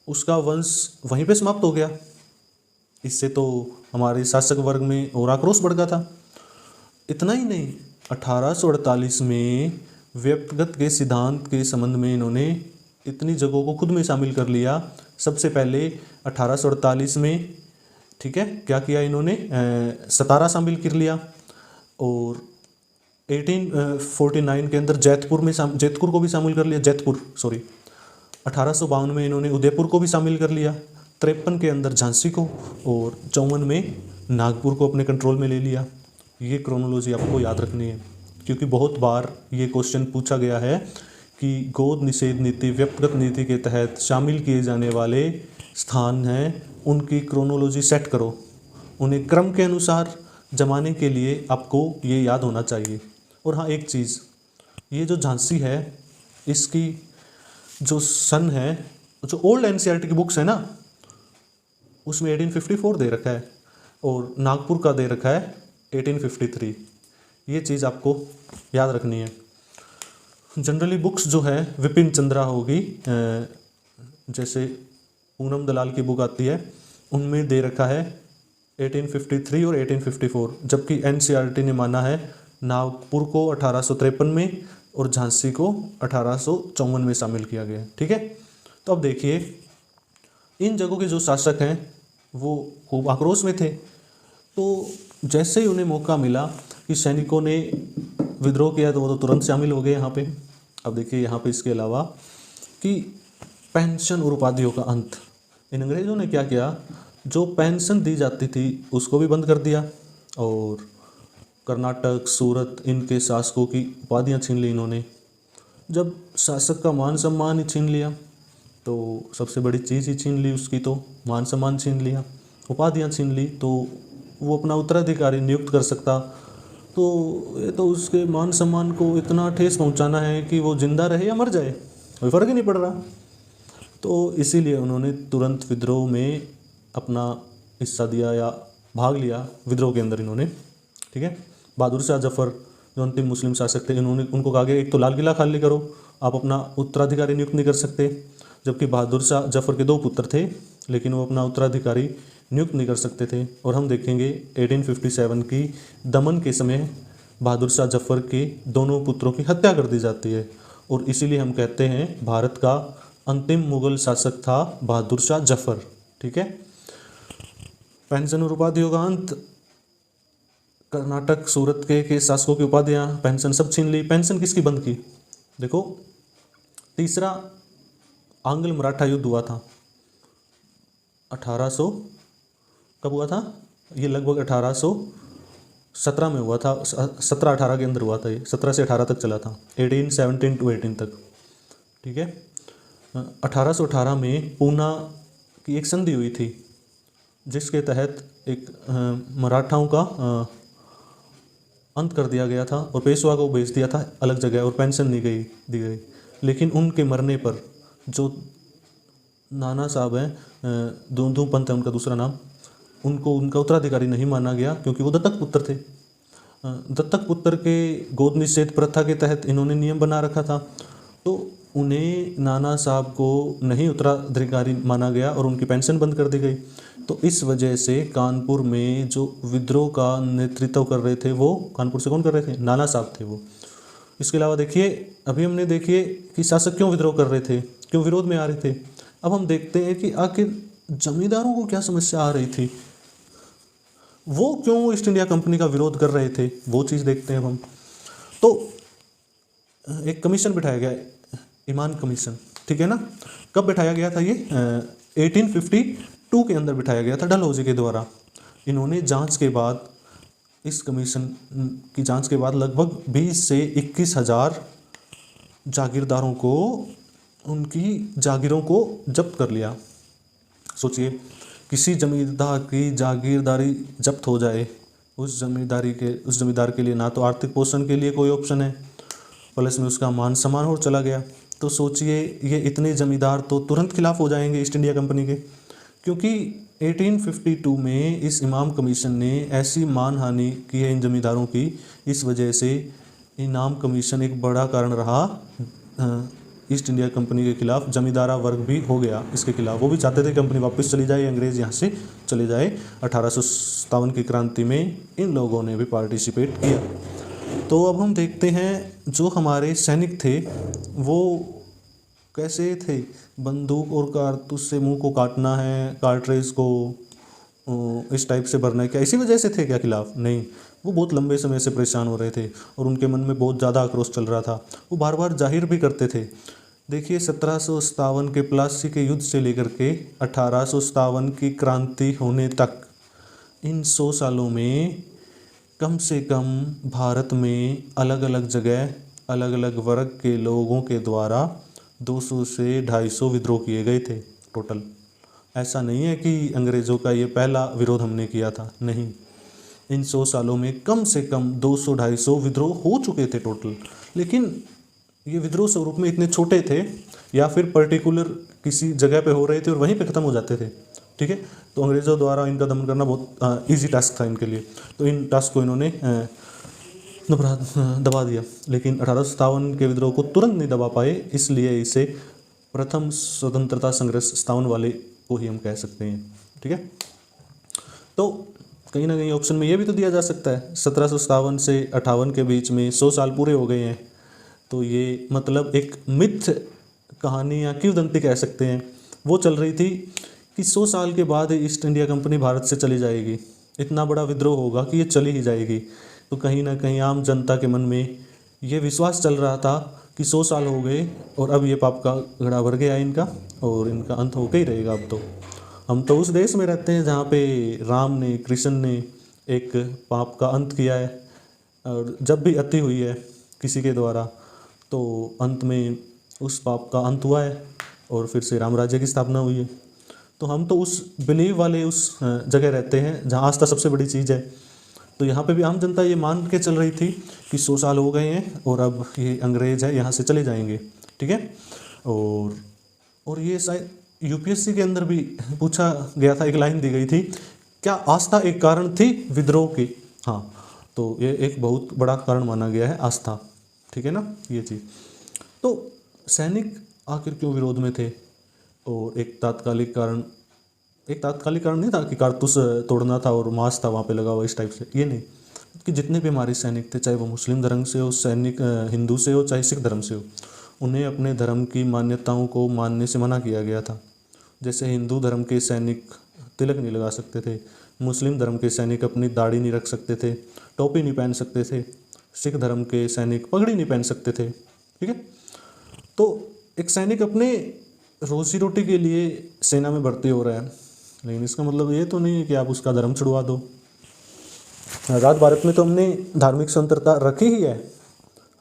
उसका वंश वहीं पे समाप्त हो गया। इससे तो हमारे शासक वर्ग में और आक्रोश बढ़ गया था। इतना ही नहीं, 1848 में व्यक्तिगत के सिद्धांत के संबंध में इन्होंने इतनी जगहों को खुद में शामिल कर लिया। सबसे पहले 1848 में, ठीक है, क्या किया इन्होंने? सतारा शामिल कर लिया, और 1849 के अंदर जैतपुर को भी शामिल कर लिया। 1852 में इन्होंने उदयपुर को भी शामिल कर लिया। 53 के अंदर झांसी को, और 54 में नागपुर को अपने कंट्रोल में ले लिया। ये क्रोनोलॉजी आपको याद रखनी है, क्योंकि बहुत बार ये क्वेश्चन पूछा गया है कि गोद निषेध नीति व्यक्तिगत नीति के तहत शामिल किए जाने वाले स्थान हैं, उनकी क्रोनोलॉजी सेट करो, उन्हें क्रम के अनुसार जमाने के लिए आपको ये याद होना चाहिए। और हाँ, एक चीज़, ये जो झांसी है इसकी जो सन है, जो ओल्ड एनसीईआरटी की बुक्स है ना, उसमें 1854 दे रखा है, और नागपुर का दे रखा है 1853। ये चीज़ आपको याद रखनी है। जनरली बुक्स जो है विपिन चंद्रा होगी, जैसे पूनम दलाल की बुक आती है, उनमें दे रखा है 1853 और 1854, जबकि एनसीईआरटी ने माना है नागपुर को 1853 में और झांसी को 1854 में शामिल किया गया। ठीक है, तो अब देखिए इन जगहों के जो शासक हैं वो खूब आक्रोश में थे। तो जैसे ही उन्हें मौका मिला कि सैनिकों ने विद्रोह किया, तो वो तो तुरंत शामिल हो गए यहाँ पे। अब देखिए यहाँ पे इसके अलावा कि पेंशन और उपाधियों का अंत, इन अंग्रेज़ों ने क्या किया, जो पेंशन दी जाती थी उसको भी बंद कर दिया, और कर्नाटक, सूरत, इनके शासकों की उपाधियाँ छीन ली इन्होंने। जब शासक का मान सम्मान ही छीन लिया, तो सबसे बड़ी चीज़ ही छीन ली उसकी, तो मान सम्मान छीन लिया, उपाधियाँ छीन ली, तो वो अपना उत्तराधिकारी नियुक्त कर सकता। तो ये तो उसके मान सम्मान को इतना ठेस पहुंचाना है कि वो जिंदा रहे या मर जाए, कोई फ़र्क ही नहीं पड़ रहा। तो इसीलिए उन्होंने तुरंत विद्रोह में अपना हिस्सा दिया या भाग लिया विद्रोह के अंदर इन्होंने। ठीक है, बहादुर शाह जफ़र जो अंतिम मुस्लिम शासक थे, इन्होंने उनको कहा गया एक तो लाल किला खाली करो, आप अपना उत्तराधिकारी नियुक्त नहीं कर सकते। जबकि बहादुर शाह जफ़र के 2 पुत्र थे, लेकिन वो अपना उत्तराधिकारी नियुक्त नहीं कर सकते थे। और हम देखेंगे 1857 की दमन के समय बहादुर शाह जफ़र के दोनों पुत्रों की हत्या कर दी जाती है, और इसीलिए हम कहते हैं भारत का अंतिम मुगल शासक था बहादुर शाह जफ़र। ठीक है, पेंशन और उपाधियों का अंत, कर्नाटक, सूरत के शासकों की उपाधियाँ, पेंशन सब छीन ली। पेंशन किसकी बंद की? देखो, तीसरा आंग्ल मराठा युद्ध हुआ था 1800, कब हुआ था? ये लगभग 1817 में हुआ था, 17-18 के अंदर हुआ था। ये 17 से 18 तक चला था, 1817 to 18 तक। ठीक है, 1818 में पूना की एक संधि हुई थी, जिसके तहत एक मराठाओं का अंत कर दिया गया था, और पेशवा को भेज दिया था अलग जगह, और पेंशन नहीं दी गई। लेकिन उनके मरने पर जो नाना साहब हैं, दूंदू पंत है उनका दूसरा नाम, उनको उनका उत्तराधिकारी नहीं माना गया, क्योंकि वो दत्तक पुत्र थे। दत्तक पुत्र के गोद निषेध प्रथा के तहत इन्होंने नियम बना रखा था, तो उन्हें नाना साहब को नहीं उत्तराधिकारी माना गया और उनकी पेंशन बंद कर दी गई। तो इस वजह से कानपुर में जो विद्रोह का नेतृत्व कर रहे थे, वो कानपुर से कौन कर रहे थे? नाना साहब थे वो। इसके अलावा देखिए, अभी हमने देखिए कि शासक क्यों विद्रोह कर रहे थे, क्यों विरोध में आ रहे थे। अब हम देखते हैं कि आखिर जमींदारों को क्या समस्या आ रही थी, वो क्यों ईस्ट इंडिया कंपनी का विरोध कर रहे थे, वो चीज़ देखते हैं हम। तो एक कमीशन बिठाया गया, ईमान कमीशन, ठीक है ना। कब बिठाया गया था ये? 1852 के अंदर बिठाया गया था डलहौजी के द्वारा। इन्होंने जांच के बाद, इस कमीशन की जांच के बाद लगभग 20 से 21 हज़ार जागीरदारों को उनकी जागीरों को जब्त कर लिया। सोचिए, किसी जमींदार की जागीरदारी जब्त हो जाए, उस जमींदार के लिए ना तो आर्थिक पोषण के लिए कोई ऑप्शन है, प्लस में उसका मान सम्मान और चला गया। तो सोचिए, ये इतने जमींदार तो तुरंत खिलाफ हो जाएंगे ईस्ट इंडिया कंपनी के, क्योंकि 1852 में इस इमाम कमीशन ने ऐसी मानहानि की है इन जमींदारों की। इस वजह से इमाम कमीशन एक बड़ा कारण रहा ईस्ट इंडिया कंपनी के खिलाफ। जमींदारा वर्ग भी हो गया इसके खिलाफ, वो भी चाहते थे कंपनी वापस चली जाए, अंग्रेज़ यहाँ से चले जाए। 1857 की क्रांति में इन लोगों ने भी पार्टिसिपेट किया। तो अब हम देखते हैं जो हमारे सैनिक थे वो कैसे थे। बंदूक और कारतूस से मुंह को काटना है, कार्ट्रेज को इस टाइप से भरना है, क्या इसी वजह से थे क्या खिलाफ? नहीं, वो बहुत लंबे समय से परेशान हो रहे थे और उनके मन में बहुत ज़्यादा आक्रोश चल रहा था। वो बार बार जाहिर भी करते थे। देखिए, 1757 के प्लासी के युद्ध से लेकर के 1857 की क्रांति होने तक, इन 100 सालों में कम से कम भारत में अलग अलग जगह अलग अलग वर्ग के लोगों के द्वारा 200 से 250 विद्रोह किए गए थे टोटल। ऐसा नहीं है कि अंग्रेज़ों का ये पहला विरोध हमने किया था, नहीं। इन 100 सालों में कम से कम 200-250 विद्रोह हो चुके थे टोटल। लेकिन ये विद्रोह स्वरूप में इतने छोटे थे या फिर पर्टिकुलर किसी जगह पे हो रहे थे और वहीं पे ख़त्म हो जाते थे, ठीक है। तो अंग्रेज़ों द्वारा इनका दमन करना बहुत ईजी टास्क था इनके लिए। तो इन टास्क को इन्होंने दबा दिया। लेकिन 1857 के विद्रोह को तुरंत नहीं दबा पाए, इसलिए इसे प्रथम स्वतंत्रता संघर्ष 57 वाले को ही हम कह सकते हैं, ठीक है। तो कहीं ना कहीं ऑप्शन में ये भी तो दिया जा सकता है 1757 से 58 के बीच में 100 साल पूरे हो गए हैं। तो ये मतलब एक मिथ कहानी या किंवदंती कह सकते हैं, वो चल रही थी कि 100 साल के बाद ईस्ट इंडिया कंपनी भारत से चली जाएगी, इतना बड़ा विद्रोह होगा कि ये चली ही जाएगी। तो कहीं ना कहीं आम जनता के मन में ये विश्वास चल रहा था कि 100 साल हो गए और अब ये पाप का घड़ा भर गया इनका और इनका अंत होकर ही रहेगा। अब तो हम तो उस देश में रहते हैं जहाँ पे राम ने, कृष्ण ने एक पाप का अंत किया है, और जब भी अति हुई है किसी के द्वारा तो अंत में उस पाप का अंत हुआ है और फिर से राम राज्य की स्थापना हुई है। तो हम तो उस बिलीव वाले उस जगह रहते हैं जहाँ आस्था सबसे बड़ी चीज़ है। तो यहाँ पे भी आम जनता ये मान के चल रही थी कि 100 साल हो गए हैं और अब ये अंग्रेज़ है यहाँ से चले जाएंगे, ठीक है। और ये शायद यूपीएससी के अंदर भी पूछा गया था, एक लाइन दी गई थी, क्या आस्था एक कारण थी विद्रोह की? हाँ, तो ये एक बहुत बड़ा कारण माना गया है आस्था, ठीक है ना, ये चीज़। तो सैनिक आखिर क्यों विरोध में थे? और एक तात्कालिक कारण नहीं था कि कारतूस तोड़ना था और मांस था वहाँ पे लगा हुआ इस टाइप से, ये नहीं। कि जितने भी हमारे सैनिक थे, चाहे वो मुस्लिम धर्म से हो, हिंदू से हो, चाहे सिख धर्म से हो, उन्हें अपने धर्म की मान्यताओं को मानने से मना किया गया था। जैसे हिंदू धर्म के सैनिक तिलक नहीं लगा सकते थे, मुस्लिम धर्म के सैनिक अपनी दाढ़ी नहीं रख सकते थे, टोपी नहीं पहन सकते थे, सिख धर्म के सैनिक पगड़ी नहीं पहन सकते थे, ठीक है। तो एक सैनिक अपने रोजी रोटी के लिए सेना में भर्ती हो रहा है, लेकिन इसका मतलब ये तो नहीं है कि आप उसका धर्म छुड़वा दो। आज़ाद भारत में तो हमने धार्मिक स्वतंत्रता रखी ही है।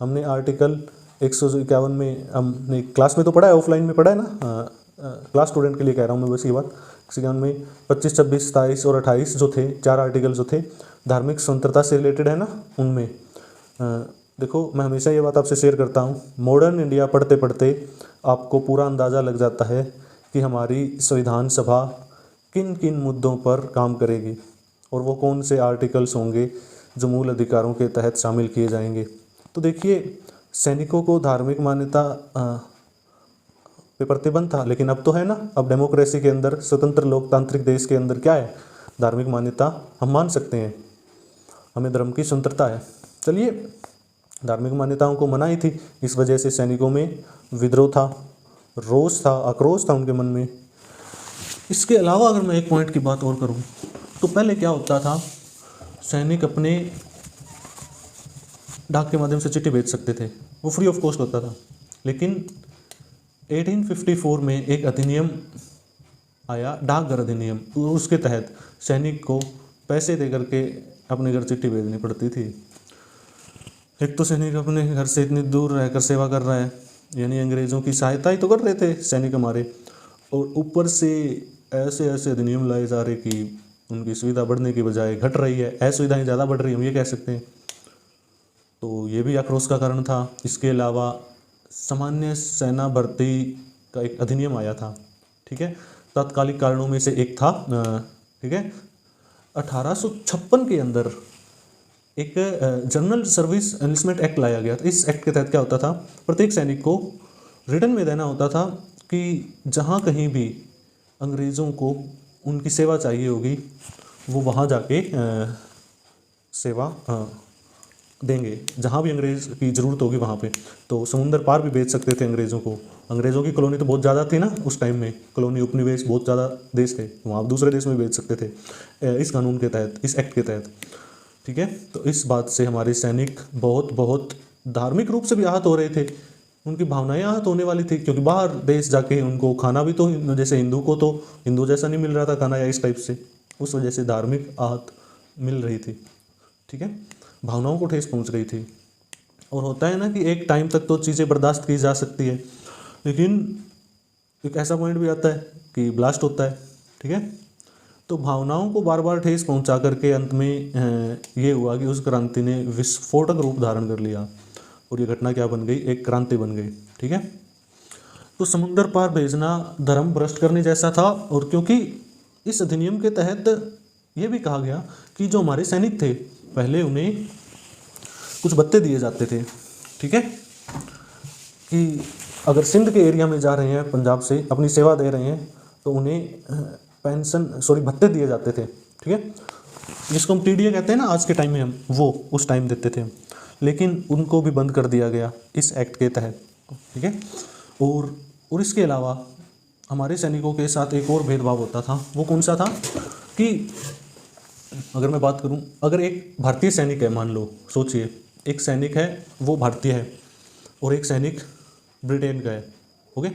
हमने आर्टिकल 151 में हमने क्लास में तो पढ़ा है, ऑफलाइन में पढ़ा है ना, क्लास स्टूडेंट के लिए कह रहा हूँ मैं बस ये बात। 151 में 25, 26, 27 और 28 जो थे, 4 आर्टिकल जो थे धार्मिक स्वतंत्रता से रिलेटेड है ना, उनमें देखो, मैं हमेशा ये बात आपसे शेयर करता हूँ, मॉडर्न इंडिया पढ़ते पढ़ते आपको पूरा अंदाज़ा लग जाता है कि हमारी संविधान सभा किन किन मुद्दों पर काम करेगी और वो कौन से आर्टिकल्स होंगे जो मूल अधिकारों के तहत शामिल किए जाएंगे। तो देखिए, सैनिकों को धार्मिक मान्यता पे प्रतिबंध था, लेकिन अब तो है ना, अब डेमोक्रेसी के अंदर, स्वतंत्र लोकतांत्रिक देश के अंदर क्या है, धार्मिक मान्यता हम मान सकते हैं, हमें धर्म की स्वतंत्रता है। चलिए, धार्मिक मान्यताओं को मनाई थी, इस वजह से सैनिकों में विद्रोह था, रोष था, आक्रोश था उनके मन में। इसके अलावा अगर मैं एक पॉइंट की बात और करूं तो पहले क्या होता था, सैनिक अपने डाक के माध्यम से चिट्ठी भेज सकते थे, वो फ्री ऑफ कॉस्ट होता था। लेकिन 1854 में एक अधिनियम आया, डाकघर अधिनियम, उसके तहत सैनिक को पैसे दे करके अपने घर चिट्ठी भेजनी पड़ती थी। एक तो सैनिक अपने घर से इतनी दूर रहकर सेवा कर रहा है, यानी अंग्रेज़ों की सहायता ही तो कर रहे थे सैनिक हमारे, और ऊपर से ऐसे ऐसे अधिनियम लाए जा रहे कि उनकी सुविधा बढ़ने की बजाय घट रही है, असुविधाएं ज़्यादा बढ़ रही हैं, हम ये कह सकते हैं। तो ये भी आक्रोश का कारण था। इसके अलावा सामान्य सेना भर्ती का एक अधिनियम आया था, ठीक है, तात्कालिक कारणों में से एक था, ठीक है, 1856 के अंदर एक जनरल सर्विस एनलिस्टमेंट एक्ट लाया गया था। इस एक्ट के तहत क्या होता था, प्रत्येक सैनिक को रिटर्न में देना होता था कि जहाँ कहीं भी अंग्रेज़ों को उनकी सेवा चाहिए होगी वो वहाँ जाके सेवा देंगे, जहाँ भी अंग्रेज़ की ज़रूरत होगी वहाँ पे। तो समुंदर पार भी भेज सकते थे अंग्रेज़ों को। अंग्रेज़ों की कॉलोनी तो बहुत ज़्यादा थी ना उस टाइम में, कॉलोनी उपनिवेश बहुत ज़्यादा देश थे, वहाँ दूसरे देश में भेज सकते थे इस कानून के तहत, इस एक्ट के तहत, ठीक है। तो इस बात से हमारे सैनिक बहुत बहुत धार्मिक रूप से भी आहत हो रहे थे, उनकी भावनाएं आहत होने वाली थी, क्योंकि बाहर देश जाके उनको खाना भी तो जैसे हिंदू को तो हिंदू जैसा नहीं मिल रहा था खाना, या इस टाइप से, उस वजह से धार्मिक आहत मिल रही थी, ठीक है, भावनाओं को ठेस पहुंच रही थी। और होता है ना कि एक टाइम तक तो चीज़ें बर्दाश्त की जा सकती है, लेकिन एक ऐसा पॉइंट भी आता है कि ब्लास्ट होता है, ठीक है। तो भावनाओं को बार बार ठेस पहुंचा करके अंत में ये हुआ कि उस क्रांति ने विस्फोटक रूप धारण कर लिया, और ये घटना क्या बन गई, एक क्रांति बन गई, ठीक है। तो समुंदर पार भेजना धर्म भ्रष्ट करने जैसा था, और क्योंकि इस अधिनियम के तहत ये भी कहा गया कि जो हमारे सैनिक थे पहले उन्हें कुछ भत्ते दिए जाते थे, ठीक है, कि अगर सिंध के एरिया में जा रहे हैं, पंजाब से अपनी सेवा दे रहे हैं, तो उन्हें भत्ते दिए जाते थे, ठीक है, जिसको हम टीडीए कहते हैं ना आज के टाइम में, हम वो उस टाइम देते थे, लेकिन उनको भी बंद कर दिया गया इस एक्ट के तहत, ठीक है। और इसके अलावा हमारे सैनिकों के साथ एक और भेदभाव होता था, वो कौन सा था कि अगर मैं बात करूं, अगर एक भारतीय सैनिक है, मान लो, सोचिए एक सैनिक है वो भारतीय है और एक सैनिक ब्रिटेन का है, ओके,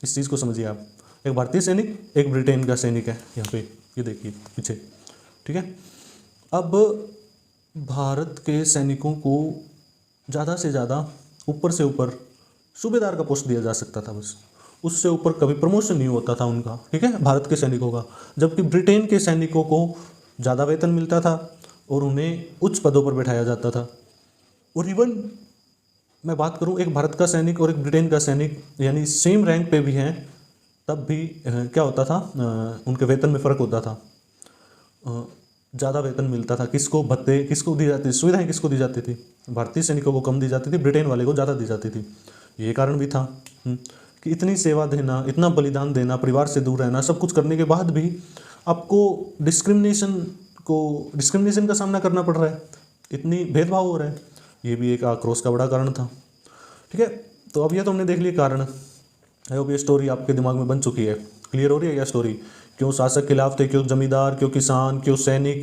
इस चीज़ को समझिए आप, एक भारतीय सैनिक एक ब्रिटेन का सैनिक है, यहाँ पे ये देखिए पीछे, ठीक है। अब भारत के सैनिकों को ज़्यादा से ज़्यादा ऊपर से ऊपर सूबेदार का पोस्ट दिया जा सकता था, बस उससे ऊपर कभी प्रमोशन नहीं होता था उनका, ठीक है, भारत के सैनिकों का। जबकि ब्रिटेन के सैनिकों को ज़्यादा वेतन मिलता था और उन्हें उच्च पदों पर बैठाया जाता था। और इवन मैं बात करूं, एक भारत का सैनिक और एक ब्रिटेन का सैनिक यानी सेम रैंक पे भी हैं, तब भी क्या होता था, उनके वेतन में फ़र्क होता था, ज़्यादा वेतन मिलता था। किसको भत्ते किसको दी जाती थी, सुविधाएं किसको दी जाती थी, भारतीय सैनिकों को कम दी जाती थी, ब्रिटेन वाले को ज़्यादा दी जाती थी। ये कारण भी था कि इतनी सेवा देना, इतना बलिदान देना, परिवार से दूर रहना, सब कुछ करने के बाद भी आपको डिस्क्रिमिनेशन का सामना करना पड़ रहा है, इतनी भेदभाव हो रहा है, ये भी एक आक्रोश का बड़ा कारण था, ठीक है। तो अब ये तो हमने देख लिया कारण। आई होप ये स्टोरी आपके दिमाग में बन चुकी है, क्लियर हो रही है यह स्टोरी, क्यों शासक खिलाफ थे, क्यों जमींदार, क्यों किसान, क्यों सैनिक,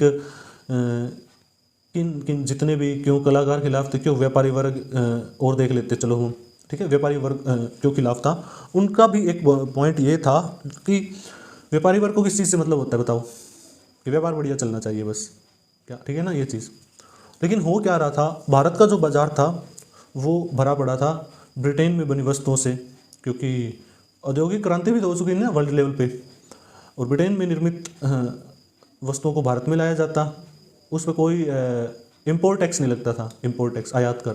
किन किन जितने भी, क्यों कलाकार खिलाफ थे, क्यों व्यापारी वर्ग, और देख लेते चलो हम, ठीक है, व्यापारी वर्ग क्यों खिलाफ था। उनका भी एक पॉइंट ये था कि व्यापारी वर्ग को किस चीज़ से मतलब होता है, बताओ, कि व्यापार बढ़िया चलना चाहिए बस, क्या, ठीक है ना ये चीज़। लेकिन हो क्या रहा था, भारत का जो बाजार था वो भरा पड़ा था ब्रिटेन में बनी वस्तुओं से, क्योंकि औद्योगिक क्रांति भी तो हो चुकी है ना वर्ल्ड लेवल पे, और ब्रिटेन में निर्मित वस्तुओं को भारत में लाया जाता, उस पर कोई इम्पोर्ट टैक्स नहीं लगता था, इम्पोर्ट टैक्स आयात कर,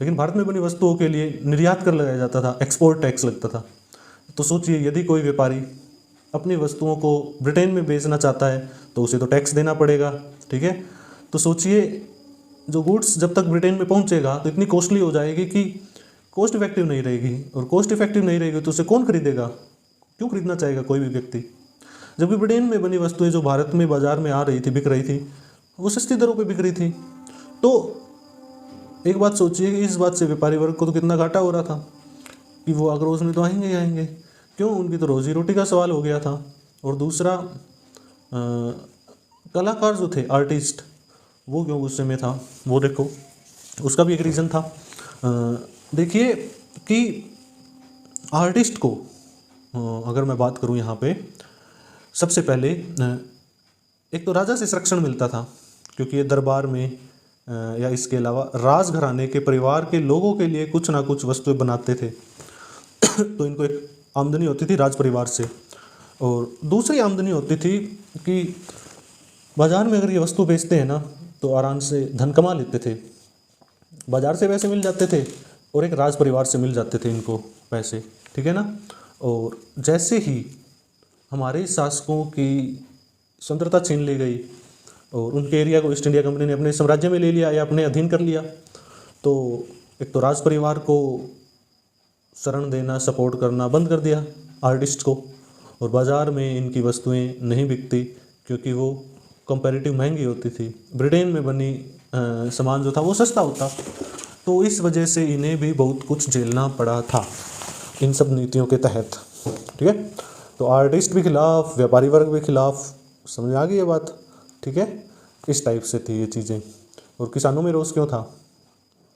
लेकिन भारत में बनी वस्तुओं के लिए निर्यात कर लगाया जाता था, एक्सपोर्ट टैक्स लगता था। तो सोचिए यदि कोई व्यापारी अपनी वस्तुओं को ब्रिटेन में बेचना चाहता है तो उसे तो टैक्स देना पड़ेगा, ठीक है। तो सोचिए जो गुड्स जब तक ब्रिटेन में पहुंचेगा तो इतनी कॉस्टली हो जाएगी कि कॉस्ट इफेक्टिव नहीं रहेगी, और कॉस्ट इफेक्टिव नहीं रहेगी तो उसे कौन खरीदेगा, क्यों खरीदना चाहेगा कोई भी व्यक्ति। जबकि ब्रिटेन में बनी वस्तुएं जो भारत में बाजार में आ रही थी, बिक रही थी, वो सस्ती दरों पे बिक रही थी। तो एक बात सोचिए कि इस बात से व्यापारी वर्ग को तो कितना घाटा हो रहा था कि वो आक्रोश में तो आएंगे ही आएंगे, क्यों, उनकी तो रोजी रोटी का सवाल हो गया था। और दूसरा कलाकार जो थे, आर्टिस्ट, वो क्यों गुस्से में था, वो देखो, उसका भी एक रीज़न था। देखिए कि आर्टिस्ट को अगर मैं बात करूं यहाँ पे, सबसे पहले एक तो राजा से संरक्षण मिलता था, क्योंकि ये दरबार में या इसके अलावा राजघराने के परिवार के लोगों के लिए कुछ ना कुछ वस्तुएं बनाते थे। तो इनको एक आमदनी होती थी राज परिवार से। और दूसरी आमदनी होती थी कि बाज़ार में अगर ये वस्तु बेचते हैं ना तो आराम से धन कमा लेते थे। बाज़ार से पैसे मिल जाते थे और एक राज परिवार से मिल जाते थे इनको पैसे, ठीक है ना। और जैसे ही हमारे शासकों की स्वतंत्रता छीन ली गई और उनके एरिया को ईस्ट इंडिया कंपनी ने अपने साम्राज्य में ले लिया या अपने अधीन कर लिया, तो एक तो राज परिवार को शरण देना, सपोर्ट करना बंद कर दिया आर्टिस्ट को, और बाज़ार में इनकी वस्तुएं नहीं बिकती क्योंकि वो कंपैरेटिव महंगी होती थी। ब्रिटेन में बनी सामान जो था वो सस्ता होता, तो इस वजह से इन्हें भी बहुत कुछ झेलना पड़ा था इन सब नीतियों के तहत, ठीक है। तो आर्टिस्ट भी खिलाफ, व्यापारी वर्ग भी खिलाफ, समझ आ गई ये बात, ठीक है। इस टाइप से थी ये चीज़ें। और किसानों में रोष क्यों था?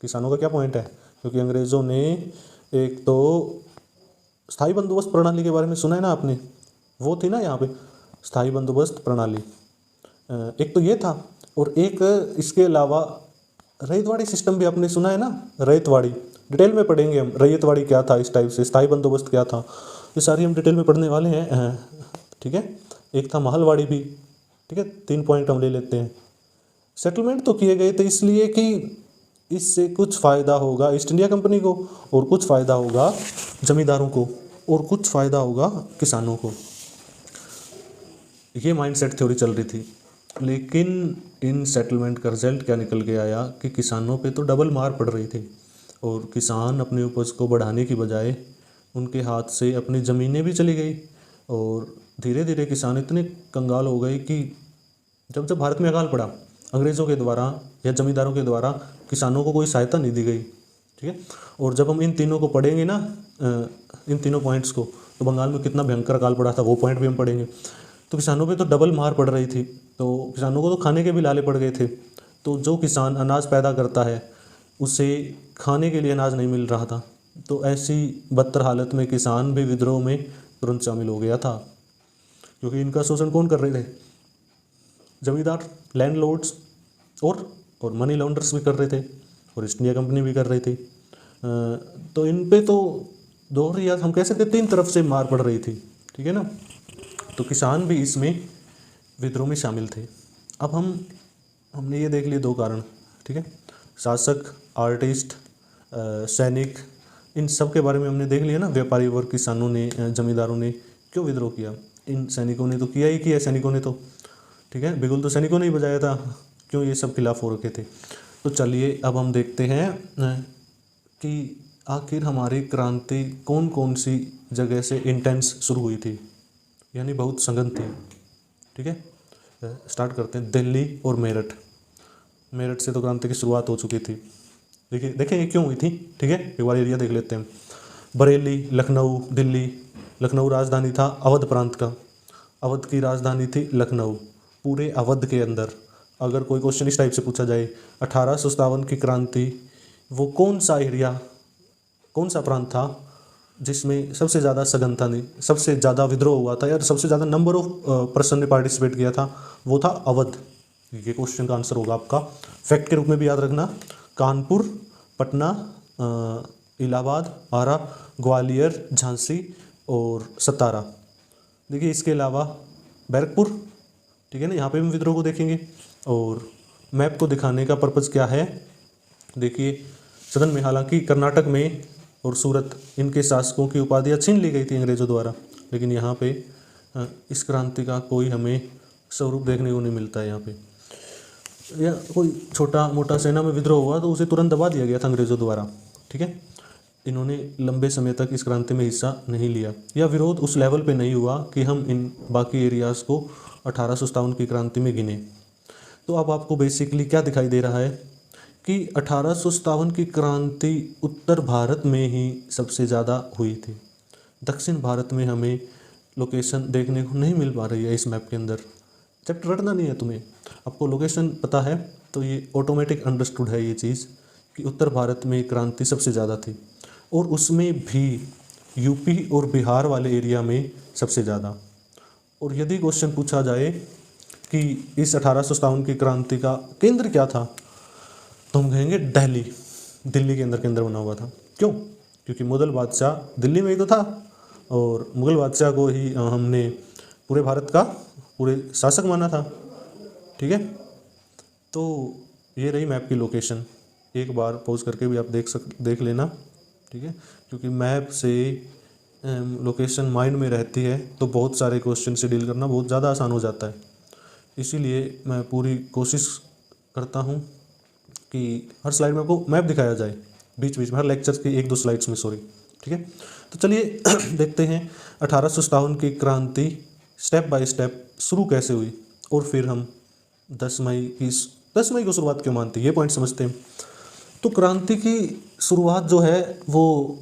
किसानों का क्या पॉइंट है? क्योंकि अंग्रेज़ों ने एक तो स्थायी बंदोबस्त प्रणाली के बारे में सुना है ना आपने, वो थी ना यहाँ पे स्थायी बंदोबस्त प्रणाली, एक तो ये था। और एक इसके अलावा रैयतवाड़ी सिस्टम भी आपने सुना है ना, रैयतवाड़ी, डिटेल में पढ़ेंगे हम रैयतवाड़ी क्या था, इस टाइप से स्थायी बंदोबस्त क्या था, ये सारी हम डिटेल में पढ़ने वाले हैं, ठीक है। एक था महलवाड़ी भी, ठीक है। 3 पॉइंट हम ले लेते हैं। सेटलमेंट तो किए गए थे इसलिए कि इससे कुछ फ़ायदा होगा ईस्ट इंडिया कंपनी को, और कुछ फ़ायदा होगा जमींदारों को, और कुछ फ़ायदा होगा किसानों को। ये माइंडसेट थ्योरी चल रही थी। लेकिन इन सेटलमेंट का रिजल्ट क्या निकल के आया कि किसानों पे तो डबल मार पड़ रही थी, और किसान अपनी उपज को बढ़ाने की बजाय उनके हाथ से अपनी ज़मीनें भी चली गई, और धीरे धीरे किसान इतने कंगाल हो गए कि जब जब भारत में अकाल पड़ा, अंग्रेज़ों के द्वारा या जमींदारों के द्वारा किसानों को कोई सहायता नहीं दी गई, ठीक है। और जब हम इन तीनों को पढ़ेंगे ना, इन तीनों पॉइंट्स को, तो बंगाल में कितना भयंकर अकाल पड़ा था वो पॉइंट भी हम पढ़ेंगे। तो किसानों पे तो डबल मार पड़ रही थी, तो किसानों को तो खाने के भी लाले पड़ गए थे। तो जो किसान अनाज पैदा करता है उसे खाने के लिए अनाज नहीं मिल रहा था, तो ऐसी बदतर हालत में किसान भी विद्रोह में तुरंत शामिल हो गया था, क्योंकि इनका शोषण कौन कर रहे थे? जमींदार, लैंडलॉर्ड्स और मनी लॉन्डर्स भी कर रहे थे, और ईस्ट इंडिया कंपनी भी कर रही थी। तो इन पे तो दोहरी, या हम कह सकते 3 तरफ से मार पड़ रही थी, ठीक है ना। तो किसान भी इसमें विद्रोह में शामिल थे। अब हमने ये देख लिए 2 कारण, ठीक है। शासक, आर्टिस्ट, सैनिक, इन सब के बारे में हमने देख लिया ना। व्यापारी वर्ग, किसानों ने, जमींदारों ने क्यों विद्रोह किया? इन सैनिकों ने तो किया ही किया, सैनिकों ने तो, ठीक है, बिगुल तो सैनिकों ने ही बजाया था, क्यों ये सब खिलाफ हो रखे थे। तो चलिए अब हम देखते हैं कि आखिर हमारी क्रांति कौन कौन सी जगह से इंटेंस शुरू हुई थी, यानी बहुत सघन थी, ठीक है। स्टार्ट करते हैं दिल्ली और मेरठ। मेरठ से तो क्रांति की शुरुआत हो चुकी थी। देखिए देखें ये क्यों हुई थी, ठीक है, एक बार एरिया देख लेते हैं। बरेली, लखनऊ, दिल्ली। लखनऊ राजधानी था अवध प्रांत का, अवध की राजधानी थी लखनऊ। पूरे अवध के अंदर अगर कोई क्वेश्चन इस टाइप से पूछा जाए 1857 की क्रांति, वो कौन सा एरिया, कौन सा प्रांत था जिसमें सबसे ज़्यादा सघनता नहीं, सबसे ज़्यादा विद्रोह हुआ था, या सबसे ज़्यादा नंबर ऑफ पर्सन ने पार्टिसिपेट किया था, वो था अवध। ये क्वेश्चन का आंसर होगा आपका। फैक्ट के रूप में भी याद रखना, कानपुर, पटना, इलाहाबाद, आरा, ग्वालियर, झांसी और सतारा। देखिए इसके अलावा बैरकपुर, ठीक है ना, यहाँ पे भी विद्रोह को देखेंगे। और मैप को दिखाने का पर्पज़ क्या है, देखिए सदन में हालांकि कर्नाटक में और सूरत, इनके शासकों की उपाधियाँ छीन ली गई थी अंग्रेज़ों द्वारा, लेकिन यहाँ पे इस क्रांति का कोई हमें स्वरूप देखने को नहीं मिलता है। यहाँ पे या कोई छोटा मोटा सेना में विद्रोह हुआ तो उसे तुरंत दबा दिया गया था अंग्रेज़ों द्वारा, ठीक है। इन्होंने लंबे समय तक इस क्रांति में हिस्सा नहीं लिया, या विरोध उस लेवल पे नहीं हुआ कि हम इन बाकी एरियाज़ को 1857 की क्रांति में गिने। तो अब आपको बेसिकली क्या दिखाई दे रहा है कि 1857 की क्रांति उत्तर भारत में ही सबसे ज़्यादा हुई थी। दक्षिण भारत में हमें लोकेशन देखने को नहीं मिल पा रही है इस मैप के अंदर। चैप्टर रटना नहीं है तुम्हें, आपको लोकेशन पता है तो ये ऑटोमेटिक अंडरस्टूड है ये चीज़ कि उत्तर भारत में क्रांति सबसे ज़्यादा थी, और उसमें भी यूपी और बिहार वाले एरिया में सबसे ज़्यादा। और यदि क्वेश्चन पूछा जाए कि इस 1857 की क्रांति का केंद्र क्या था, तो हम कहेंगे दिल्ली, दिल्ली के अंदर बना हुआ था। क्यों? क्योंकि मुगल बादशाह दिल्ली में ही तो था, और मुगल बादशाह को ही हमने पूरे भारत का पूरे शासक माना था। ठीक है, तो ये रही मैप की लोकेशन। एक बार पॉज करके भी आप देख लेना। ठीक है, क्योंकि मैप से लोकेशन माइंड में रहती है तो बहुत सारे क्वेश्चन से डील करना बहुत ज़्यादा आसान हो जाता है। इसीलिए मैं पूरी कोशिश करता हूँ कि हर स्लाइड में आपको मैप दिखाया जाए, बीच बीच में हर लेक्चर की 1-2 स्लाइड्स में, सॉरी। ठीक है, तो चलिए देखते हैं 1857 की क्रांति स्टेप बाय स्टेप शुरू कैसे हुई, और फिर हम 10 मई को शुरुआत क्यों मानते हैं, ये पॉइंट समझते हैं। तो क्रांति की शुरुआत जो है वो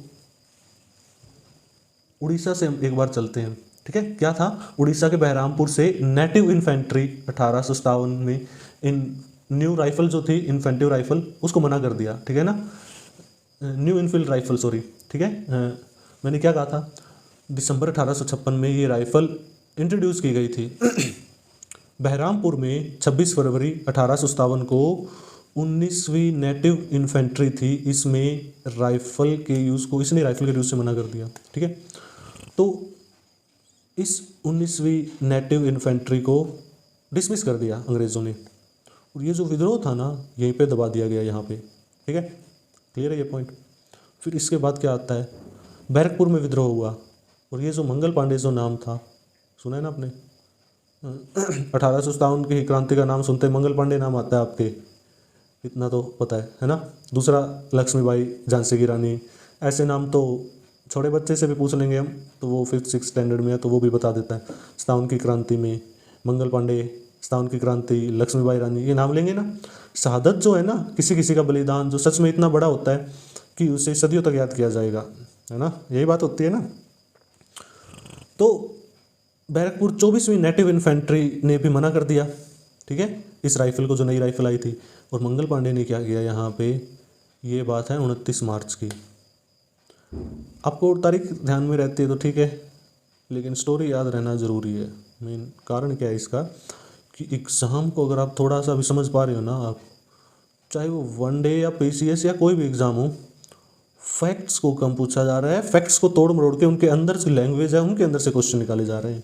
उड़ीसा से हम एक बार चलते हैं। ठीक है, क्या था? उड़ीसा के बहरामपुर से नेटिव इन्फेंट्री 1857 में इन न्यू राइफल जो थी, इन्फेंटिव राइफल, उसको मना कर दिया। ठीक है ना, न्यू इनफील्ड राइफल, सॉरी। ठीक है, मैंने क्या कहा था? दिसंबर 1856 में ये राइफल इंट्रोड्यूस की गई थी। बहरामपुर में 26 फरवरी 1857 को 19वीं नेटिव इन्फेंट्री थी, इसमें राइफल के यूज़ को, इसने राइफल के यूज़ से मना कर दिया। ठीक है, तो इस 19वीं नेटिव इन्फेंट्री को डिसमिस कर दिया अंग्रेज़ों ने, और ये जो विद्रोह था ना, यहीं पे दबा दिया गया यहाँ पे। ठीक है, क्लियर है ये पॉइंट? फिर इसके बाद क्या आता है? बैरकपुर में विद्रोह हुआ, और ये जो मंगल पांडे जो नाम था, सुना है ना आपने? 1857 की क्रांति का नाम सुनते मंगल पांडे नाम आता है आपके, इतना तो पता है ना? दूसरा लक्ष्मीबाई, झांसी की रानी, ऐसे नाम तो छोटे बच्चे से भी पूछ लेंगे हम, तो वो 5th-6th स्टैंडर्ड में है तो वो भी बता देता है। 57 की क्रांति में मंगल पांडे, 57 की क्रांति, लक्ष्मीबाई रानी, ये नाम लेंगे ना। शहादत जो है ना, किसी किसी का बलिदान जो सच में इतना बड़ा होता है कि उसे सदियों तक याद किया जाएगा, है ना? यही बात होती है ना। तो बैरकपुर 24वीं नेटिव इन्फेंट्री ने भी मना कर दिया। ठीक है, इस राइफल को, जो नई राइफल आई थी। और मंगल पांडे ने क्या किया यहाँ पे, ये बात है 29 मार्च की। आपको तारीख ध्यान में रहती है तो ठीक है, लेकिन स्टोरी याद रहना ज़रूरी है। मेन कारण क्या है इसका, कि एग्ज़ाम को अगर आप थोड़ा सा भी समझ पा रहे हो ना, आप चाहे वो वनडे या PCS या कोई भी एग्ज़ाम हो, फैक्ट्स को कम पूछा जा रहा है, फैक्ट्स को तोड़ मरोड़ के उनके अंदर जो लैंग्वेज है उनके अंदर से क्वेश्चन निकाले जा रहे हैं।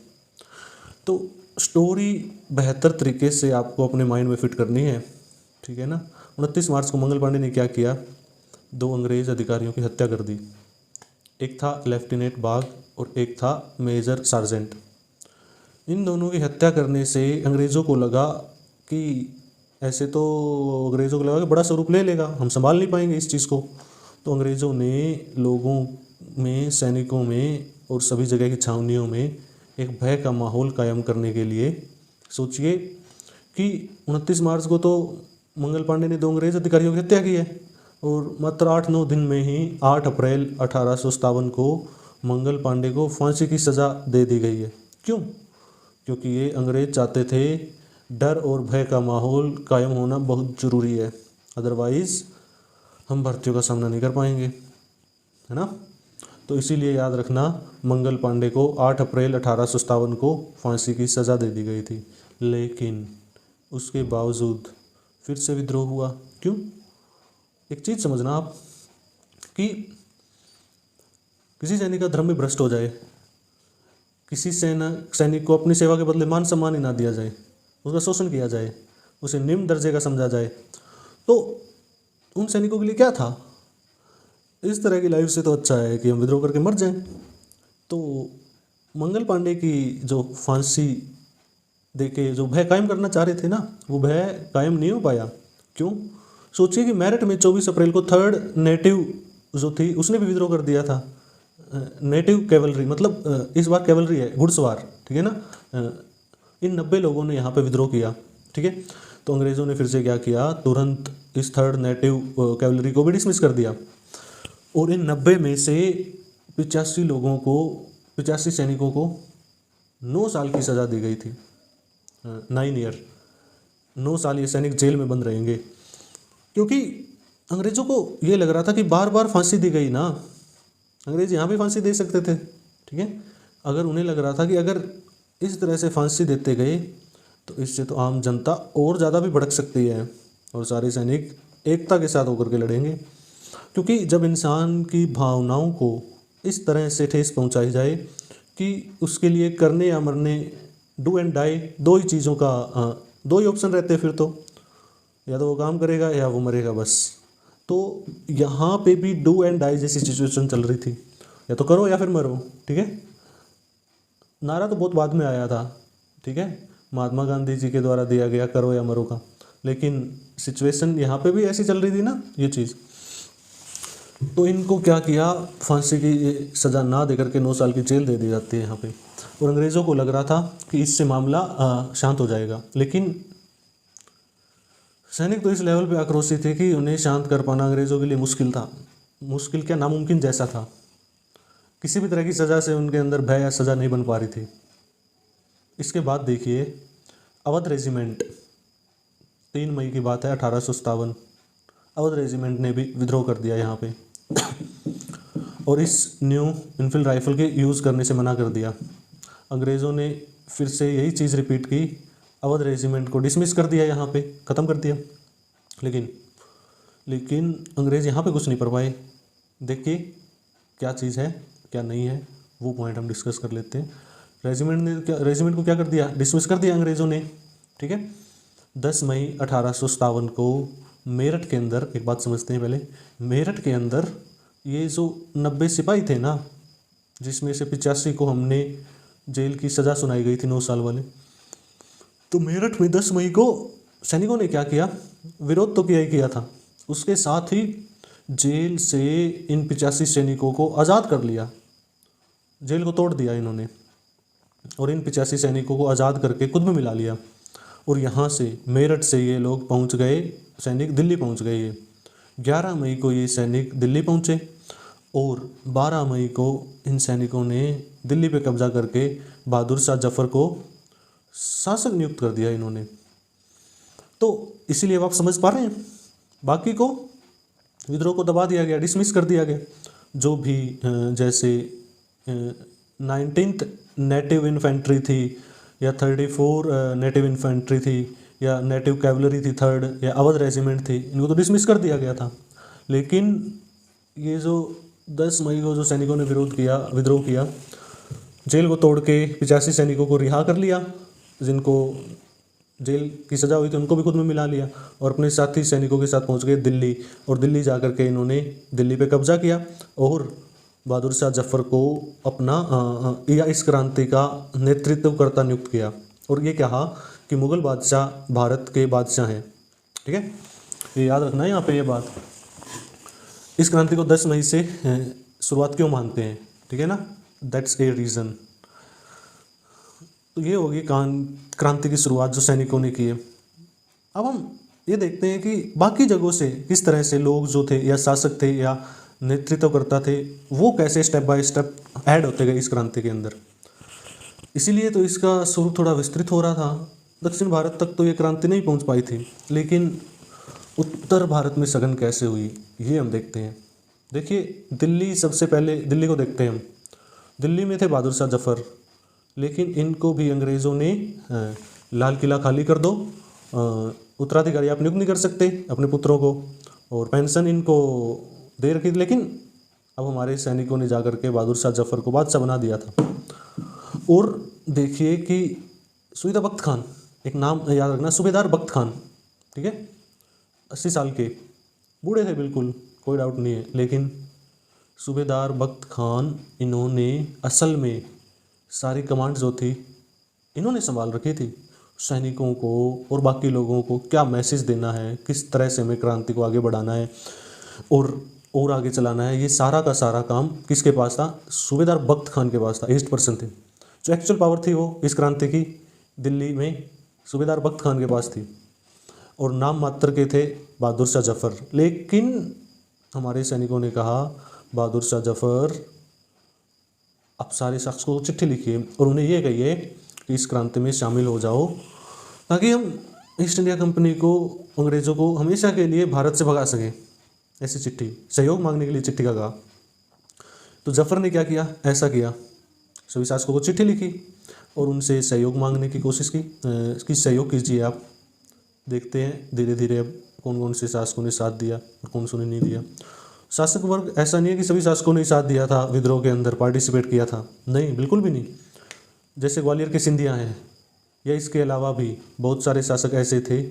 तो स्टोरी बेहतर तरीके से आपको अपने माइंड में फिट करनी है। ठीक है ना। 29 मार्च को मंगल पांडे ने क्या किया, 2 अंग्रेज़ अधिकारियों की हत्या कर दी। एक था लेफ्टिनेंट बाग और एक था मेजर सार्जेंट। इन दोनों की हत्या करने से अंग्रेज़ों को लगा कि ऐसे तो अंग्रेज़ों को लगा कि बड़ा स्वरूप ले लेगा, हम संभाल नहीं पाएंगे इस चीज़ को। तो अंग्रेज़ों ने लोगों में, सैनिकों में और सभी जगह की छावनियों में एक भय का माहौल कायम करने के लिए, सोचिए कि 29 मार्च को तो मंगल पांडे ने 2 अंग्रेज़ अधिकारियों की हत्या की है, और मात्र 8-9 दिन में ही 8 अप्रैल 1857 को मंगल पांडे को फांसी की सज़ा दे दी गई है। क्यों? क्योंकि ये अंग्रेज़ चाहते थे डर और भय का माहौल कायम होना बहुत ज़रूरी है, अदरवाइज़ हम भर्तियों का सामना नहीं कर पाएंगे, है ना। तो इसीलिए याद रखना, मंगल पांडे को 8 अप्रैल 1857 को फांसी की सज़ा दे दी गई थी। लेकिन उसके बावजूद फिर से विद्रोह हुआ। क्यों? एक चीज़ समझना आप, कि किसी सैनिक का धर्म भी भ्रष्ट हो जाए, किसी सैनिक को अपनी सेवा के बदले मान सम्मान ही ना दिया जाए, उसका शोषण किया जाए, उसे निम्न दर्जे का समझा जाए, तो उन सैनिकों के लिए क्या था, इस तरह की लाइफ से तो अच्छा है कि हम विद्रोह करके मर जाएं। तो मंगल पांडे की जो फांसी देके जो भय कायम करना चाह रहे थे ना, वो भय कायम नहीं हो पाया। क्यों? सोचिए कि मेरठ में 24 अप्रैल को 3rd नेटिव जो थी उसने भी विद्रोह कर दिया था। नेटिव कैवलरी, मतलब इस बार कैवलरी है, घुड़सवार, ठीक है ना। इन 90 लोगों ने यहाँ पे विद्रोह किया। ठीक है, तो अंग्रेज़ों ने फिर से क्या किया, तुरंत इस 3rd नेटिव कैवलरी को भी डिसमिस कर दिया, और इन 90 में से 85 सैनिकों को 9 साल की सज़ा दी गई थी। 9 ईयर, 9 साल ये सैनिक जेल में बंद रहेंगे, क्योंकि अंग्रेज़ों को ये लग रहा था कि बार बार फांसी दी गई ना, अंग्रेज़ यहाँ भी फांसी दे सकते थे। ठीक है, अगर उन्हें लग रहा था कि अगर इस तरह से फांसी देते गए तो इससे तो आम जनता और ज़्यादा भी भड़क सकती है, और सारे सैनिक एकता के साथ होकर के लड़ेंगे, क्योंकि जब इंसान की भावनाओं को इस तरह से ठेस पहुंचाई जाए कि उसके लिए करने या मरने, डू एंड डाई, दो ही चीज़ों का दो ही ऑप्शन रहते हैं फिर तो, या तो वो काम करेगा या वो मरेगा बस। तो यहाँ पे भी डू एंड डाई जैसी सिचुएशन चल रही थी, या तो करो या फिर मरो, ठीक है। नारा तो बहुत बाद में आया था, ठीक है, महात्मा गांधी जी के द्वारा दिया गया करो या मरो का, लेकिन सिचुएशन यहाँ पे भी ऐसी चल रही थी ना ये चीज़। तो इनको क्या किया, फांसी की सज़ा ना देकर के 9 साल की जेल दे दी जाती है यहाँ पे। और अंग्रेज़ों को लग रहा था कि इससे मामला शांत हो जाएगा, लेकिन सैनिक तो इस लेवल पे आक्रोशित थे कि उन्हें शांत कर पाना अंग्रेज़ों के लिए मुश्किल था, मुश्किल क्या नामुमकिन जैसा था। किसी भी तरह की सज़ा से उनके अंदर भय या सज़ा नहीं बन पा रही थी। इसके बाद देखिए अवध रेजिमेंट, 3 मई की बात है 1857, अवध रेजिमेंट ने भी विद्रोह कर दिया यहाँ पे और इस न्यू इनफील्ड राइफल के यूज़ करने से मना कर दिया। अंग्रेज़ों ने फिर से यही चीज़ रिपीट की, अवध रेजिमेंट को डिसमिस कर दिया, यहाँ पे ख़त्म कर दिया। लेकिन अंग्रेज़ यहाँ पे कुछ नहीं कर पाए। देखिए क्या चीज़ है क्या नहीं है, वो पॉइंट हम डिस्कस कर लेते हैं। रेजिमेंट को क्या कर दिया, डिसमिस कर दिया अंग्रेज़ों ने, ठीक है। 10 मई 1857 को मेरठ के अंदर, एक बात समझते हैं पहले, मेरठ के अंदर ये जो 90 सिपाही थे ना, जिसमें से 85 को हमने जेल की सज़ा सुनाई गई थी 9 साल वाले, तो मेरठ में 10 मई को सैनिकों ने क्या किया, विरोध तो किया ही किया था, उसके साथ ही जेल से इन 85 सैनिकों को आज़ाद कर लिया, जेल को तोड़ दिया इन्होंने और इन 85 सैनिकों को आज़ाद करके खुद में मिला लिया। और यहाँ से मेरठ से ये लोग पहुँच गए, सैनिक दिल्ली पहुँच गए। ये 11 मई को ये सैनिक दिल्ली पहुँचे और 12 मई को इन सैनिकों ने दिल्ली पे कब्जा करके बहादुर शाह जफ़र को शासक नियुक्त कर दिया इन्होंने। तो इसीलिए आप समझ पा रहे हैं, बाकी को विद्रोह को दबा दिया गया, डिसमिस कर दिया गया। जो भी जैसे 19th नेटिव इन्फेंट्री थी या 34 नेटिव इन्फेंट्री थी या नेटिव कैवलरी थी 3rd, या अवध रेजिमेंट थी, इनको तो डिसमिस कर दिया गया था। लेकिन ये जो 10 मई को जो सैनिकों ने विद्रोह किया, जेल को तोड़ के 85 सैनिकों को रिहा कर लिया, जिनको जेल की सज़ा हुई थी उनको भी खुद में मिला लिया और अपने साथी सैनिकों के साथ पहुंच गए दिल्ली। और दिल्ली जा कर के इन्होंने दिल्ली पे कब्जा किया और बहादुर शाह जफ़र को अपना या इस क्रांति का नेतृत्वकर्ता नियुक्त किया और ये कहा कि मुग़ल बादशाह भारत के बादशाह हैं, ठीक है, ये याद रखना है यहाँ पे ये बात। इस क्रांति को 10 मई से शुरुआत क्यों मानते हैं, ठीक है ना, दैट्स ए रीज़न। तो ये होगी क्रांति की शुरुआत जो सैनिकों ने की है। अब हम ये देखते हैं कि बाकी जगहों से किस तरह से लोग जो थे या शासक थे या नेतृत्वकर्ता थे, वो कैसे स्टेप बाय स्टेप ऐड होते गए इस क्रांति के अंदर। इसीलिए तो इसका स्वरूप थोड़ा विस्तृत हो रहा था। दक्षिण भारत तक तो ये क्रांति नहीं पहुंच पाई थी, लेकिन उत्तर भारत में सघन कैसे हुई ये हम देखते हैं। देखिए दिल्ली, सबसे पहले दिल्ली को देखते हैं हम। दिल्ली में थे बहादुर शाह जफ़र, लेकिन इनको भी अंग्रेज़ों ने लाल किला खाली कर दो, उत्तराधिकारी आप नियुक्त नहीं कर सकते अपने पुत्रों को, और पेंशन इनको दे रखी थी। लेकिन अब हमारे सैनिकों ने जाकर के बहादुर शाह जफ़र को बादशाह बना दिया था। और देखिए कि सुबेदार बख्त खान, एक नाम याद रखना, सूबेदार बख्त खान, ठीक है, 80 साल के बूढ़े थे बिल्कुल, कोई डाउट नहीं है, लेकिन सूबेदार बख्त खान इन्होंने असल में सारी कमांड जो थी इन्होंने संभाल रखी थी। सैनिकों को और बाकी लोगों को क्या मैसेज देना है, किस तरह से हमें क्रांति को आगे बढ़ाना है और आगे चलाना है, ये सारा का सारा काम किसके पास था, सूबेदार बख्त खान के पास था। एज्ड पर्सन थे, जो एक्चुअल पावर थी वो इस क्रांति की दिल्ली में सूबेदार बख्त खान के पास थी और नाम मात्र के थे बहादुर शाह जफ़र। लेकिन हमारे सैनिकों ने कहा बहादुर शाह जफ़र आप सारे शख्स को चिट्ठी लिखिए और उन्हें ये कहिए कि इस क्रांति में शामिल हो जाओ, ताकि हम ईस्ट इंडिया कंपनी को, अंग्रेज़ों को हमेशा के लिए भारत से भगा सकें। ऐसी चिट्ठी, सहयोग मांगने के लिए चिट्ठी का कहा। तो जफ़र ने क्या किया, ऐसा किया, सभी शासकों को चिट्ठी लिखी और उनसे सहयोग मांगने की कोशिश की कि सहयोग कीजिए आप। देखते हैं धीरे धीरे अब कौन कौन से शासकों ने साथ दिया और कौन से ने नहीं दिया। शासक वर्ग ऐसा नहीं है कि सभी शासकों ने साथ दिया था, विद्रोह के अंदर पार्टिसिपेट किया था, नहीं, बिल्कुल भी नहीं। जैसे ग्वालियर के सिंधिया हैं, या इसके अलावा भी बहुत सारे शासक ऐसे थे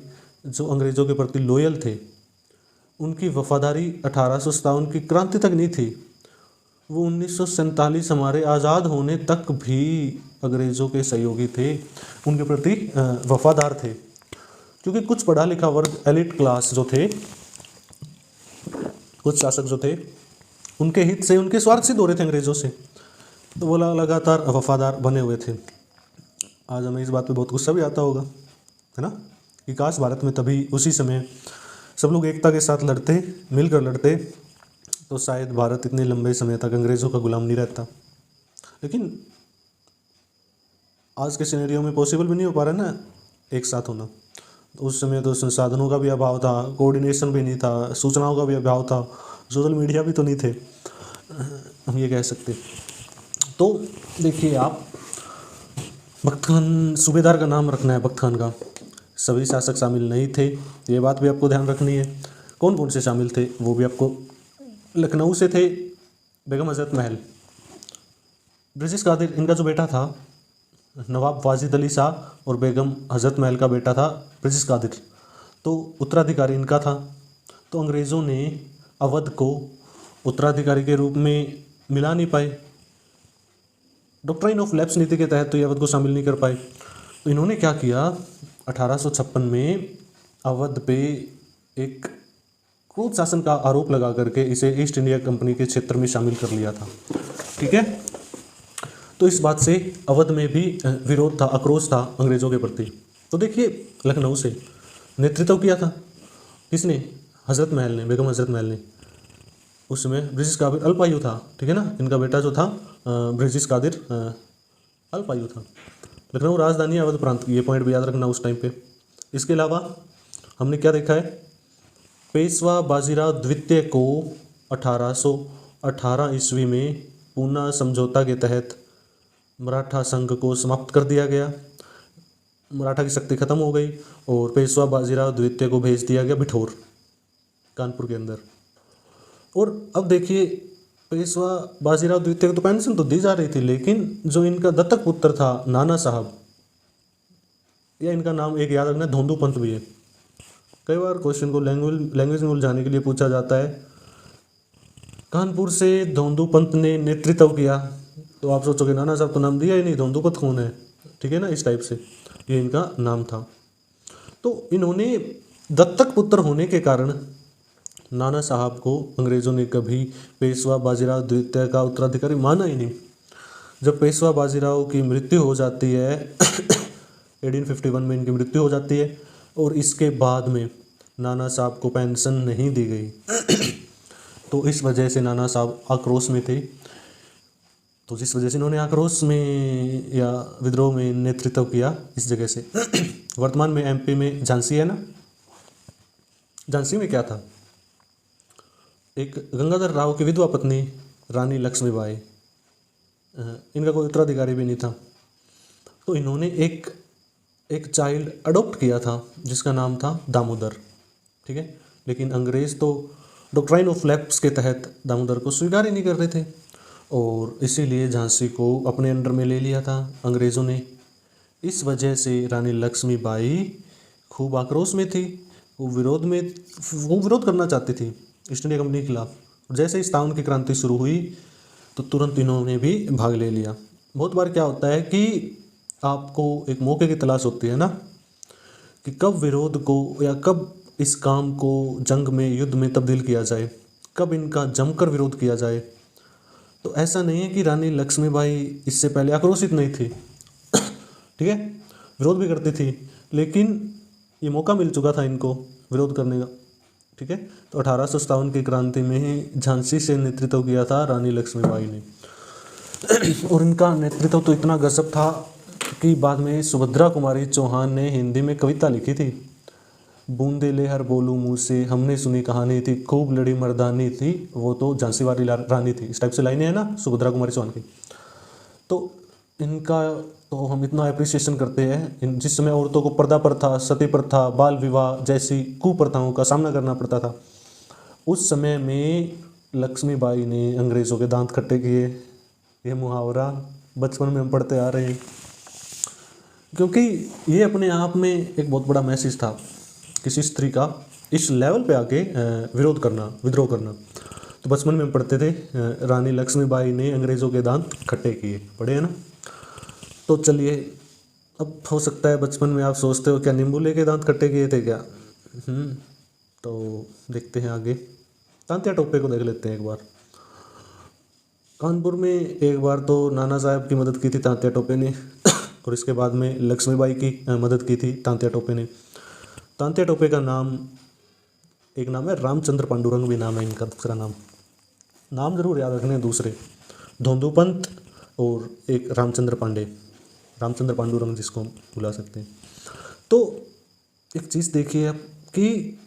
जो अंग्रेज़ों के प्रति लॉयल थे। उनकी वफादारी 1857 की क्रांति तक नहीं थी, वो 1947 हमारे आज़ाद होने तक भी अंग्रेज़ों के सहयोगी थे, उनके प्रति वफादार थे। क्योंकि कुछ पढ़ा लिखा वर्ग, एलिट क्लास जो थे, कुछ शासक जो थे, उनके हित से, उनके स्वार्थ सिद्ध हो रहे थे अंग्रेज़ों से, तो वो लगातार वफादार बने हुए थे। आज हमें इस बात पे बहुत गुस्सा भी आता होगा, है ना, कि काश भारत में तभी उसी समय सब लोग एकता के साथ लड़ते, मिलकर लड़ते, तो शायद भारत इतने लंबे समय तक अंग्रेज़ों का गुलाम नहीं रहता। लेकिन आज के सिनेरियो में पॉसिबल भी नहीं हो पा रहा है ना एक साथ होना। तो उस समय तो संसाधनों का भी अभाव था, कोऑर्डिनेशन भी नहीं था, सूचनाओं का भी अभाव था, सोशल मीडिया भी तो नहीं थे, हम ये कह सकते। तो देखिए आप, बख्त खान, सूबेदार का नाम रखना है बख्त खान का, सभी शासक शामिल नहीं थे, ये बात भी आपको ध्यान रखनी है। कौन कौन से शामिल थे वो भी आपको, लखनऊ से थे बेगम हज़रत महल, ब्रिटिश कादिर इनका जो बेटा था नवाब वाजिद अली शाह, और बेगम हज़रत महल का बेटा था ब्रिटिश कादिर, तो उत्तराधिकारी इनका था। तो अंग्रेज़ों ने अवध को उत्तराधिकारी के रूप में मिला नहीं पाए, डॉक्ट्राइन ऑफ लैप्स नीति के तहत तो ये अवध को शामिल नहीं कर पाए। तो इन्होंने क्या किया, 1856 में अवध पे एक क्रूर शासन का आरोप लगा करके इसे ईस्ट इंडिया कंपनी के क्षेत्र में शामिल कर लिया था। ठीक है, तो इस बात से अवध में भी विरोध था, आक्रोश था अंग्रेज़ों के प्रति। तो देखिए लखनऊ से नेतृत्व किया था किसने, हज़रत महल ने, बेगम हज़रत महल ने। उस समय ब्रिटिश कादिर अल्पायु था, ठीक है ना, इनका बेटा जो था ब्रिटिश कादिर अल्पायु था। लखनऊ राजधानी अवध प्रांत, ये पॉइंट भी याद रखना उस टाइम पे। इसके अलावा हमने क्या देखा है, पेशवा बाजीराव द्वितीय को 1818 ईस्वी में पूना समझौता के तहत मराठा संघ को समाप्त कर दिया गया, मराठा की शक्ति खत्म हो गई, और पेशवा बाजीराव द्वितीय को भेज दिया गया बिठौर, कानपुर के अंदर। और अब देखिए पेशवा बाजीराव द्वितीय को तो पेंशन तो दी जा रही थी, लेकिन जो इनका दत्तक पुत्र था नाना साहब, या इनका नाम एक याद रखना धोंदू पंत भी है। कई बार क्वेश्चन को लैंग्वेज में उलझाने के लिए पूछा जाता है, कानपुर से धोंदू पंत ने नेतृत्व किया, तो आप सोचोगे नाना साहब तो नाम दिया ही नहीं, धोंदू पंत कौन है, ठीक है ना, इस टाइप से ये इनका नाम था। तो इन्होंने दत्तक पुत्र होने के कारण नाना साहब को अंग्रेज़ों ने कभी पेशवा बाजीराव द्वितीय का उत्तराधिकारी माना ही नहीं। जब पेशवा बाजीराव की मृत्यु हो जाती है 1851 में इनकी मृत्यु हो जाती है, और इसके बाद में नाना साहब को पेंशन नहीं दी गई तो इस वजह से नाना साहब आक्रोश में थे। तो जिस वजह से इन्होंने आक्रोश में या विद्रोह में नेतृत्व किया इस जगह से। वर्तमान में एमपी में झांसी है ना, झांसी में क्या था, एक गंगाधर राव की विधवा पत्नी रानी लक्ष्मीबाई, इनका कोई उत्तराधिकारी भी नहीं था। तो इन्होंने एक चाइल्ड अडॉप्ट किया था जिसका नाम था दामोदर, ठीक है, लेकिन अंग्रेज़ तो डॉक्ट्राइन ऑफ लैप्स के तहत दामोदर को स्वीकार ही नहीं कर रहे थे, और इसीलिए झांसी को अपने अंडर में ले लिया था अंग्रेज़ों ने। इस वजह से रानी लक्ष्मीबाई खूब आक्रोश में थी, वो विरोध करना चाहती थी ईस्ट इंडिया कंपनी के खिलाफ। जैसे ही 57 की क्रांति शुरू हुई तो तुरंत इन्होंने भी भाग ले लिया। बहुत बार क्या होता है कि आपको एक मौके की तलाश होती है ना, कि कब विरोध को या कब इस काम को जंग में, युद्ध में तब्दील किया जाए, कब इनका जमकर विरोध किया जाए। तो ऐसा नहीं है कि रानी लक्ष्मीबाई इससे पहले आक्रोशित नहीं थी, ठीक है, विरोध भी करती थी, लेकिन ये मौका मिल चुका था इनको विरोध करने का, ठीक है। तो 1857 की क्रांति में ही झांसी से नेतृत्व किया था रानी लक्ष्मीबाई ने, और इनका नेतृत्व तो इतना गजब था कि बाद में सुभद्रा कुमारी चौहान ने हिंदी में कविता लिखी थी, बूंदे ले हर बोलू मुँह से, हमने सुनी कहानी थी, खूब लड़ी मर्दानी थी, वो तो झांसी वाली रानी थी। इस टाइप से लाइनें हैं ना सुभद्रा कुमारी चौहान की। तो इनका तो हम इतना अप्रिसिएशन करते हैं। जिस समय औरतों को पर्दा प्रथा, सती प्रथा, बाल विवाह जैसी कुप्रथाओं का सामना करना पड़ता था, उस समय में लक्ष्मीबाई ने अंग्रेज़ों के दांत खट्टे किए। ये मुहावरा बचपन में हम पढ़ते आ रहे हैं, क्योंकि ये अपने आप में एक बहुत बड़ा मैसेज था किसी स्त्री का इस लेवल पे आके विद्रोह करना। तो बचपन में हम पढ़ते थे रानी लक्ष्मीबाई ने अंग्रेज़ों के दांत खट्टे किए, पढ़े हैं ना। तो चलिए, अब हो सकता है बचपन में आप सोचते हो क्या नींबू के दांत खट्टे किए थे क्या। तो देखते हैं आगे, तांत्या टोपे को देख लेते हैं एक बार। कानपुर में एक बार तो नाना साहब की मदद की थी तांत्या टोपे ने और इसके बाद में लक्ष्मीबाई की मदद की थी तांत्या टोपे ने। तांत्या टोपे का नाम, एक नाम है रामचंद्र पांडुरंग, भी नाम है इनका दूसरा नाम जरूर याद रखने दूसरे, धोंदूपंत और एक रामचंद्र पांडुरंग जिसको हम बुला सकते हैं। तो एक चीज़ देखिए अब कि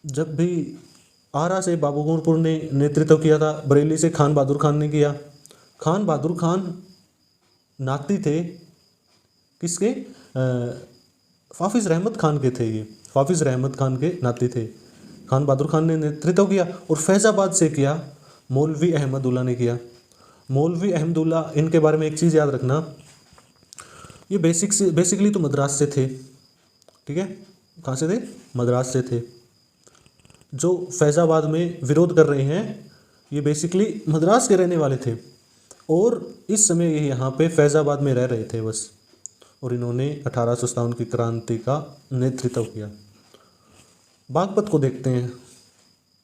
जब भी आरा से बाबू गौरपुर ने नेतृत्व किया था, बरेली से खान बहादुर खान ने किया। खान बहादुर खान नाती थे किसके, हाफिज़ रहमत खान के थे। ये हाफिज़ रहमत खान के नाती थे। खान बहादुर खान ने नेतृत्व किया और फैज़ाबाद से किया मौलवी अहमदुल्ला ने किया। मौलवी अहमदुल्ला, इनके बारे में एक चीज़ याद रखना, ये बेसिकली तो मद्रास से थे, ठीक है। कहाँ से थे? मद्रास से थे। जो फैज़ाबाद में विरोध कर रहे हैं ये बेसिकली मद्रास के रहने वाले थे और इस समय ये यहाँ पे फैज़ाबाद में रह रहे थे बस। और इन्होंने 1857 की क्रांति का नेतृत्व किया। बागपत को देखते हैं।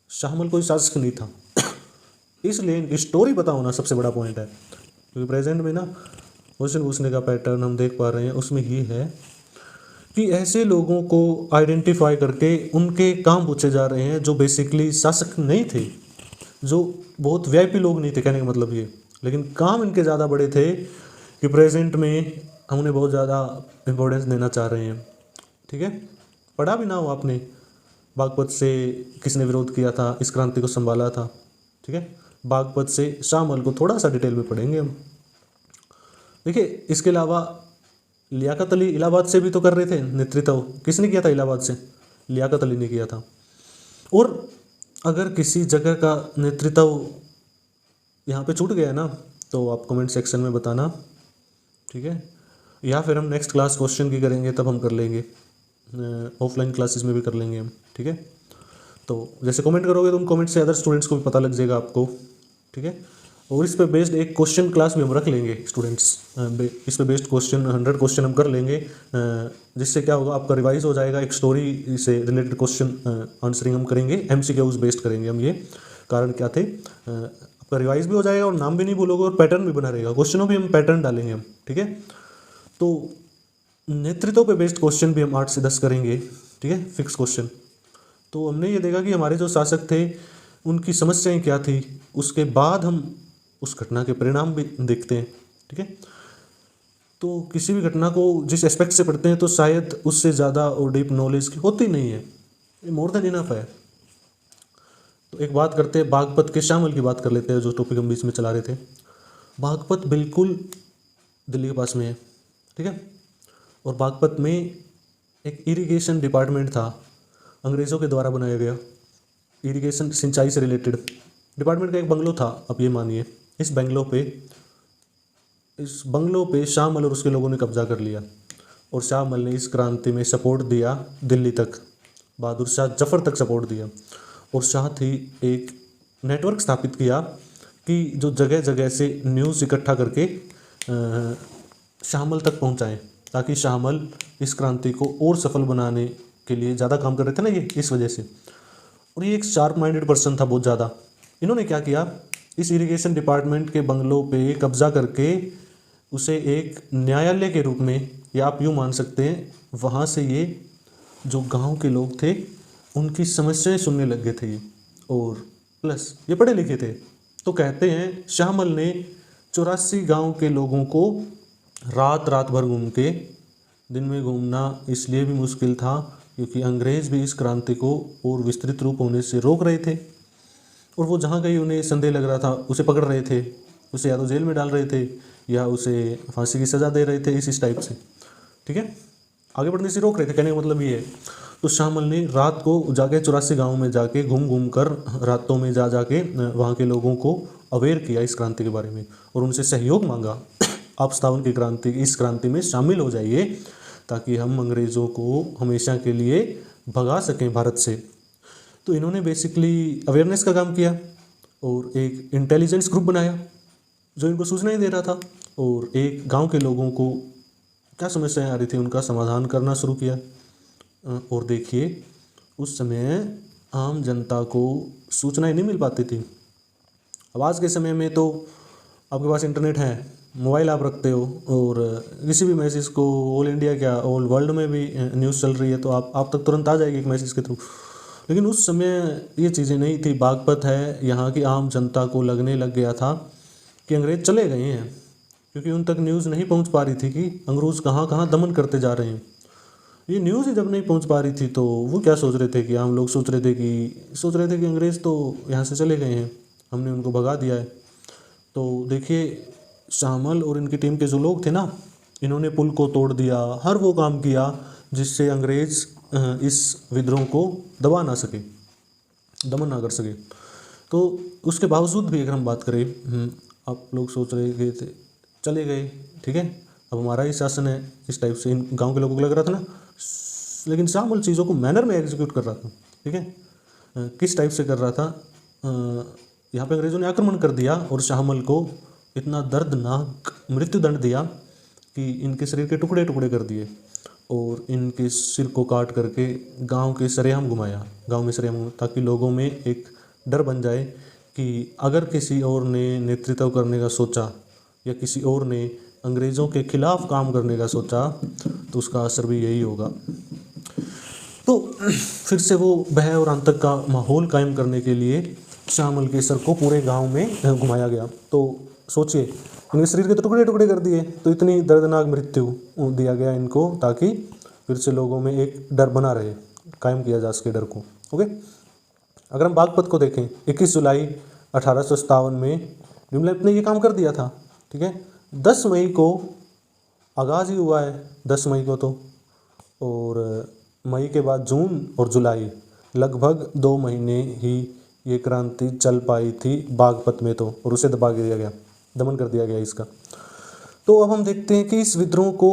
शाहमल कोई शासक नहीं था इसलिए इनकी स्टोरी पता होना सबसे बड़ा पॉइंट है, क्योंकि प्रेजेंट में ना क्वेश्चन पूछने का पैटर्न हम देख पा रहे हैं, उसमें ये है कि ऐसे लोगों को आइडेंटिफाई करके उनके काम पूछे जा रहे हैं जो बेसिकली शासक नहीं थे, जो बहुत वीआईपी लोग नहीं थे, कहने का मतलब ये, लेकिन काम इनके ज़्यादा बड़े थे कि प्रेजेंट में हम उन्हें बहुत ज़्यादा इम्पोर्टेंस देना चाह रहे हैं, ठीक है। पढ़ा भी ना हो आपने बागपत से किसने विरोध किया था, इस क्रांति को संभाला था, ठीक है। बागपत से शाहमल को थोड़ा सा डिटेल में पढ़ेंगे हम। देखिए, इसके अलावा लियाकत अली इलाहाबाद से भी तो कर रहे थे नेतृत्व। किसने किया था इलाहाबाद से? लियाकत अली ने किया था। और अगर किसी जगह का नेतृत्व यहाँ पे छूट गया ना तो आप कमेंट सेक्शन में बताना, ठीक है। या फिर हम नेक्स्ट क्लास क्वेश्चन की करेंगे तब हम कर लेंगे, ऑफलाइन क्लासेस में भी कर लेंगे हम, ठीक है। तो जैसे कमेंट करोगे तो उन कमेंट से अदर स्टूडेंट्स को भी पता लग जाएगा आपको, ठीक है। और इस पे बेस्ड एक क्वेश्चन क्लास भी हम रख लेंगे स्टूडेंट्स, इस पे बेस्ड क्वेश्चन 100 क्वेश्चन हम कर लेंगे, जिससे क्या होगा, आपका रिवाइज हो जाएगा। एक स्टोरी से रिलेटेड क्वेश्चन आंसरिंग हम करेंगे, एमसीक्यूज बेस्ड करेंगे हम। ये कारण क्या थे, आपका रिवाइज भी हो जाएगा और नाम भी नहीं भूलोगे और पैटर्न भी बना रहेगा। क्वेश्चनों भी हम पैटर्न डालेंगे हम, ठीक है। तो नेतृत्व पे बेस्ड क्वेश्चन भी हम 8 से 10 करेंगे, ठीक है, फिक्स क्वेश्चन। तो हमने ये देखा कि हमारे जो शासक थे उनकी समस्याएं क्या थी, उसके बाद हम उस घटना के परिणाम भी देखते हैं, ठीक है। तो किसी भी घटना को जिस एस्पेक्ट से पढ़ते हैं तो शायद उससे ज़्यादा और डीप नॉलेज की होती नहीं है, ये मोर देन इनफ है। तो एक बात करते हैं बागपत के शामल की बात कर लेते हैं, जो टॉपिक हम बीच में चला रहे थे। बागपत बिल्कुल दिल्ली के पास में है, ठीक है। और बागपत में एक इरिगेशन डिपार्टमेंट था, अंग्रेज़ों के द्वारा बनाया गया। इरिगेशन, सिंचाई से रिलेटेड डिपार्टमेंट का एक बंगलो था। अब ये मानिए इस बंगलो पे शाहमल और उसके लोगों ने कब्जा कर लिया और शाहमल ने इस क्रांति में सपोर्ट दिया दिल्ली तक, बहादुर शाह जफ़र तक सपोर्ट दिया। और साथ ही एक नेटवर्क स्थापित किया कि जो जगह जगह से न्यूज़ इकट्ठा करके शाहमल तक पहुंचाएं, ताकि शाहमल इस क्रांति को और सफल बनाने के लिए ज़्यादा काम कर रहे थे ना ये, इस वजह से। और ये एक शार्प माइंडेड पर्सन था बहुत ज़्यादा। इन्होंने क्या किया, इस इरिगेशन डिपार्टमेंट के बंगलों पे कब्जा करके उसे एक न्यायालय के रूप में, या आप यूँ मान सकते हैं, वहाँ से ये जो गांव के लोग थे उनकी समस्याएं सुनने लग गए थे ये, और प्लस ये पढ़े लिखे थे। तो कहते हैं शाहमल ने 84 गांव के लोगों को रात रात भर घूम के, दिन में घूमना इसलिए भी मुश्किल था क्योंकि अंग्रेज़ भी इस क्रांति को और विस्तृत रूप होने से रोक रहे थे, और वो जहाँ कहीं उन्हें संदेह लग रहा था उसे पकड़ रहे थे, उसे या तो जेल में डाल रहे थे या उसे फांसी की सज़ा दे रहे थे, इस टाइप से। ठीक है, आगे बढ़ने से रोक रहे थे, कहने का मतलब ये है। तो शाहमल ने रात को जाके 84 गाँव में जाके घूम घूम कर रातों में जा जाके वहाँ के लोगों को अवेयर किया इस क्रांति के बारे में और उनसे सहयोग मांगा। आप 57 की क्रांति, इस क्रांति में शामिल हो जाइए ताकि हम अंग्रेज़ों को हमेशा के लिए भगा सकें भारत से। तो इन्होंने बेसिकली अवेयरनेस का काम किया और एक इंटेलिजेंस ग्रुप बनाया जो इनको सूचना ही दे रहा था, और एक गांव के लोगों को क्या समस्याएं आ रही थी उनका समाधान करना शुरू किया। और देखिए, उस समय आम जनता को सूचनाएं नहीं मिल पाती थी। अब आज के समय में तो आपके पास इंटरनेट है, मोबाइल आप रखते हो और किसी भी मैसेज को ऑल इंडिया क्या ऑल वर्ल्ड में भी न्यूज़ चल रही है तो आप तक तुरंत आ जाएगी एक मैसेज के थ्रू। लेकिन उस समय ये चीज़ें नहीं थी। बागपत है, यहाँ की आम जनता को लगने लग गया था कि अंग्रेज़ चले गए हैं, क्योंकि उन तक न्यूज़ नहीं पहुँच पा रही थी कि अंग्रेज़ कहाँ कहाँ दमन करते जा रहे हैं। ये न्यूज़ ही जब नहीं पहुँच पा रही थी तो वो क्या सोच रहे थे कि आम लोग सोच रहे थे कि अंग्रेज़ तो यहाँ से चले गए हैं, हमने उनको भगा दिया है। तो देखिए, शामल और इनकी टीम के जो लोग थे ना, इन्होंने पुल को तोड़ दिया, हर वो काम किया जिससे अंग्रेज़ इस विद्रोह को दबा ना सके, दमन ना कर सके। तो उसके बावजूद भी अगर हम बात करें, आप लोग सोच रहे गए थे चले गए, ठीक है, अब हमारा ही शासन है, इस टाइप से इन गांव के लोगों को लग रहा था ना। लेकिन शामल चीज़ों को मैनर में एग्जीक्यूट कर रहा था। ठीक है, किस टाइप से कर रहा था, यहाँ पे अंग्रेज़ों ने आक्रमण कर दिया और शामल को इतना दर्दनाक मृत्युदंड दिया कि इनके शरीर के टुकड़े टुकड़े कर दिए और इनके सिर को काट करके गांव के सरेआम घुमाया, गांव में सरेआम, ताकि लोगों में एक डर बन जाए कि अगर किसी और ने नेतृत्व करने का सोचा या किसी और ने अंग्रेज़ों के खिलाफ काम करने का सोचा तो उसका असर भी यही होगा। तो फिर से वो भय और आतंक का माहौल कायम करने के लिए शामल के सर को पूरे गांव में घुमाया गया। तो सोचिए, इनके शरीर के तो टुकड़े टुकड़े कर दिए, तो इतनी दर्दनाक मृत्यु दिया गया इनको ताकि फिर से लोगों में एक डर बना रहे, कायम किया जा सके डर को। ओके, अगर हम बागपत को देखें, 21 जुलाई 1857 में विमलेट ने ये काम कर दिया था। ठीक है, 10 मई को आगाज़ ही हुआ है, 10 मई को तो, और मई के बाद जून और जुलाई लगभग 2 महीने ही ये क्रांति चल पाई थी बागपत में तो, और उसे दबा दिया गया, दमन कर दिया गया इसका। तो अब हम देखते हैं कि इस विद्रोह को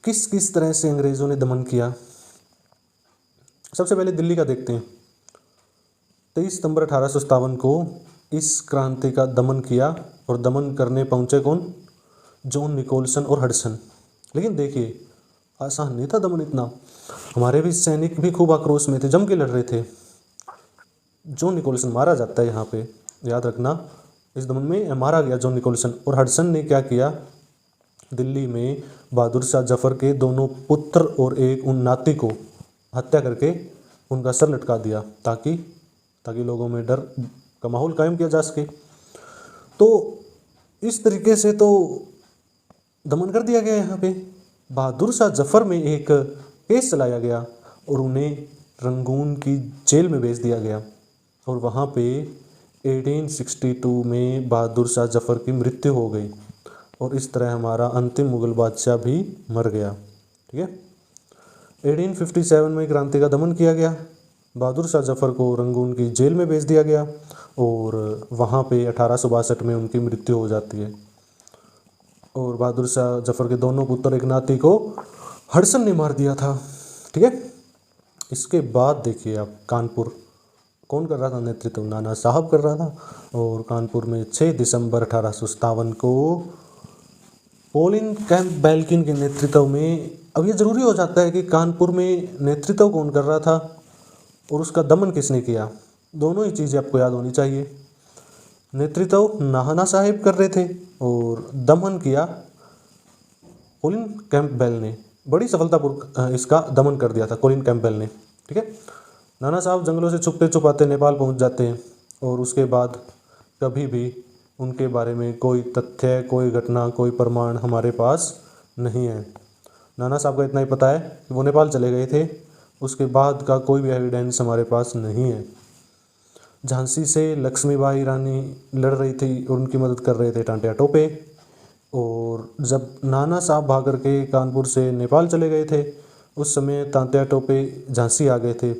किस किस तरह से अंग्रेज़ों ने दमन किया। सबसे पहले दिल्ली का देखते हैं। 23 सितंबर 1857 को इस क्रांति का दमन किया और दमन करने पहुंचे कौन? जॉन निकोलसन और हडसन। लेकिन देखिए, आसान नहीं था दमन इतना, हमारे भी सैनिक भी खूब आक्रोश में थे, जम के लड़ रहे थे। जॉन निकोलसन मारा जाता है यहाँ पे, याद रखना, इस दमन में मारा गया जॉन निकोलसन। और हडसन ने क्या किया, दिल्ली में बहादुर शाह जफर के दोनों पुत्र और एक उन नाती को हत्या करके उनका सर लटका दिया ताकि लोगों में डर का माहौल कायम किया जा सके। तो इस तरीके से तो दमन कर दिया गया यहाँ पे। बहादुर शाह जफर में एक केस चलाया गया और उन्हें रंगून की जेल में भेज दिया गया, और वहाँ पे 1862 में बहादुर शाह जफर की मृत्यु हो गई, और इस तरह हमारा अंतिम मुगल बादशाह भी मर गया। ठीक है, 1857 में क्रांति का दमन किया गया, बहादुर शाह जफर को रंगून की जेल में भेज दिया गया, और वहाँ पे 1862 में उनकी मृत्यु हो जाती है। और बहादुर शाह जफर के दोनों पुत्र एक नाती को हडसन ने मार दिया था। ठीक है, इसके बाद देखिए आप, कानपुर कौन कर रहा था नेतृत्व? नाना साहब कर रहा था। और कानपुर में 6 दिसंबर 1857 को पॉलिन कैंपबेल के नेतृत्व में, अब ये ज़रूरी हो जाता है कि कानपुर में नेतृत्व कौन कर रहा था और उसका दमन किसने किया, दोनों ही चीज़ें आपको याद होनी चाहिए। नेतृत्व नाना साहेब कर रहे थे और दमन किया कॉलिन कैंपबेल ने। बड़ी सफलतापूर्वक इसका दमन कर दिया था कॉलिन कैंपबेल ने। ठीक है, नाना साहब जंगलों से छुपते छुपाते नेपाल पहुंच जाते हैं, और उसके बाद कभी भी उनके बारे में कोई तथ्य, कोई घटना, कोई प्रमाण हमारे पास नहीं है। नाना साहब का इतना ही पता है कि वो नेपाल चले गए थे, उसके बाद का कोई भी एविडेंस हमारे पास नहीं है। झांसी से लक्ष्मीबाई रानी लड़ रही थी और उनकी मदद कर रहे थे टांटिया टोपे। और जब नाना साहब भाग करके कानपुर से नेपाल चले गए थे, उस समय तांत्या टोपे झांसी आ गए थे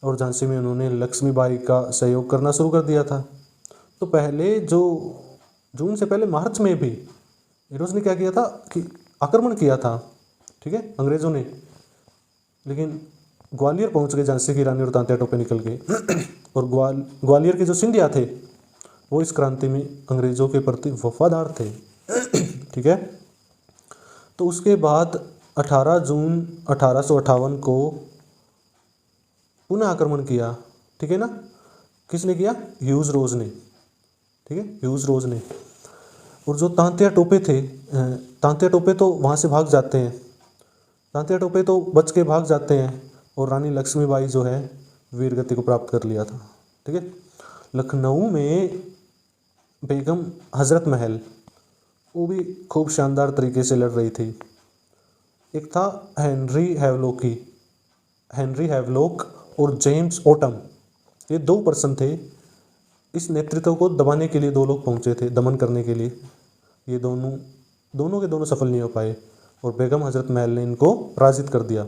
और झांसी में उन्होंने लक्ष्मीबाई का सहयोग करना शुरू कर दिया था। तो पहले जो जून से पहले मार्च में भी हीरोज ने क्या किया था कि आक्रमण किया था, ठीक है, अंग्रेज़ों ने, लेकिन ग्वालियर पहुंच गए झांसी की रानी और तांत्या टोपे निकल के और ग्वालियर के जो सिंधिया थे वो इस क्रांति में अंग्रेज़ों के प्रति वफादार थे। ठीक है। तो उसके बाद 18 जून 1858 को पुनः आक्रमण किया, ठीक है ना। किसने किया? ह्यूज रोज ने, ठीक है, ह्यूज रोज ने। और जो तांत्या टोपे थे, तांत्या टोपे तो वहाँ से भाग जाते हैं, तांत्या टोपे तो बच के भाग जाते हैं और रानी लक्ष्मीबाई जो है वीरगति को प्राप्त कर लिया था, ठीक है। लखनऊ में बेगम हजरत महल, वो भी खूब शानदार तरीके से लड़ रही थी। एक था हेनरी हैवलॉक और जेम्स ओटम, ये 2 पर्सन थे। इस नेतृत्व को दबाने के लिए 2 लोग पहुंचे थे, दमन करने के लिए। ये दोनों के दोनों सफल नहीं हो पाए और बेगम हजरत महल ने इनको पराजित कर दिया।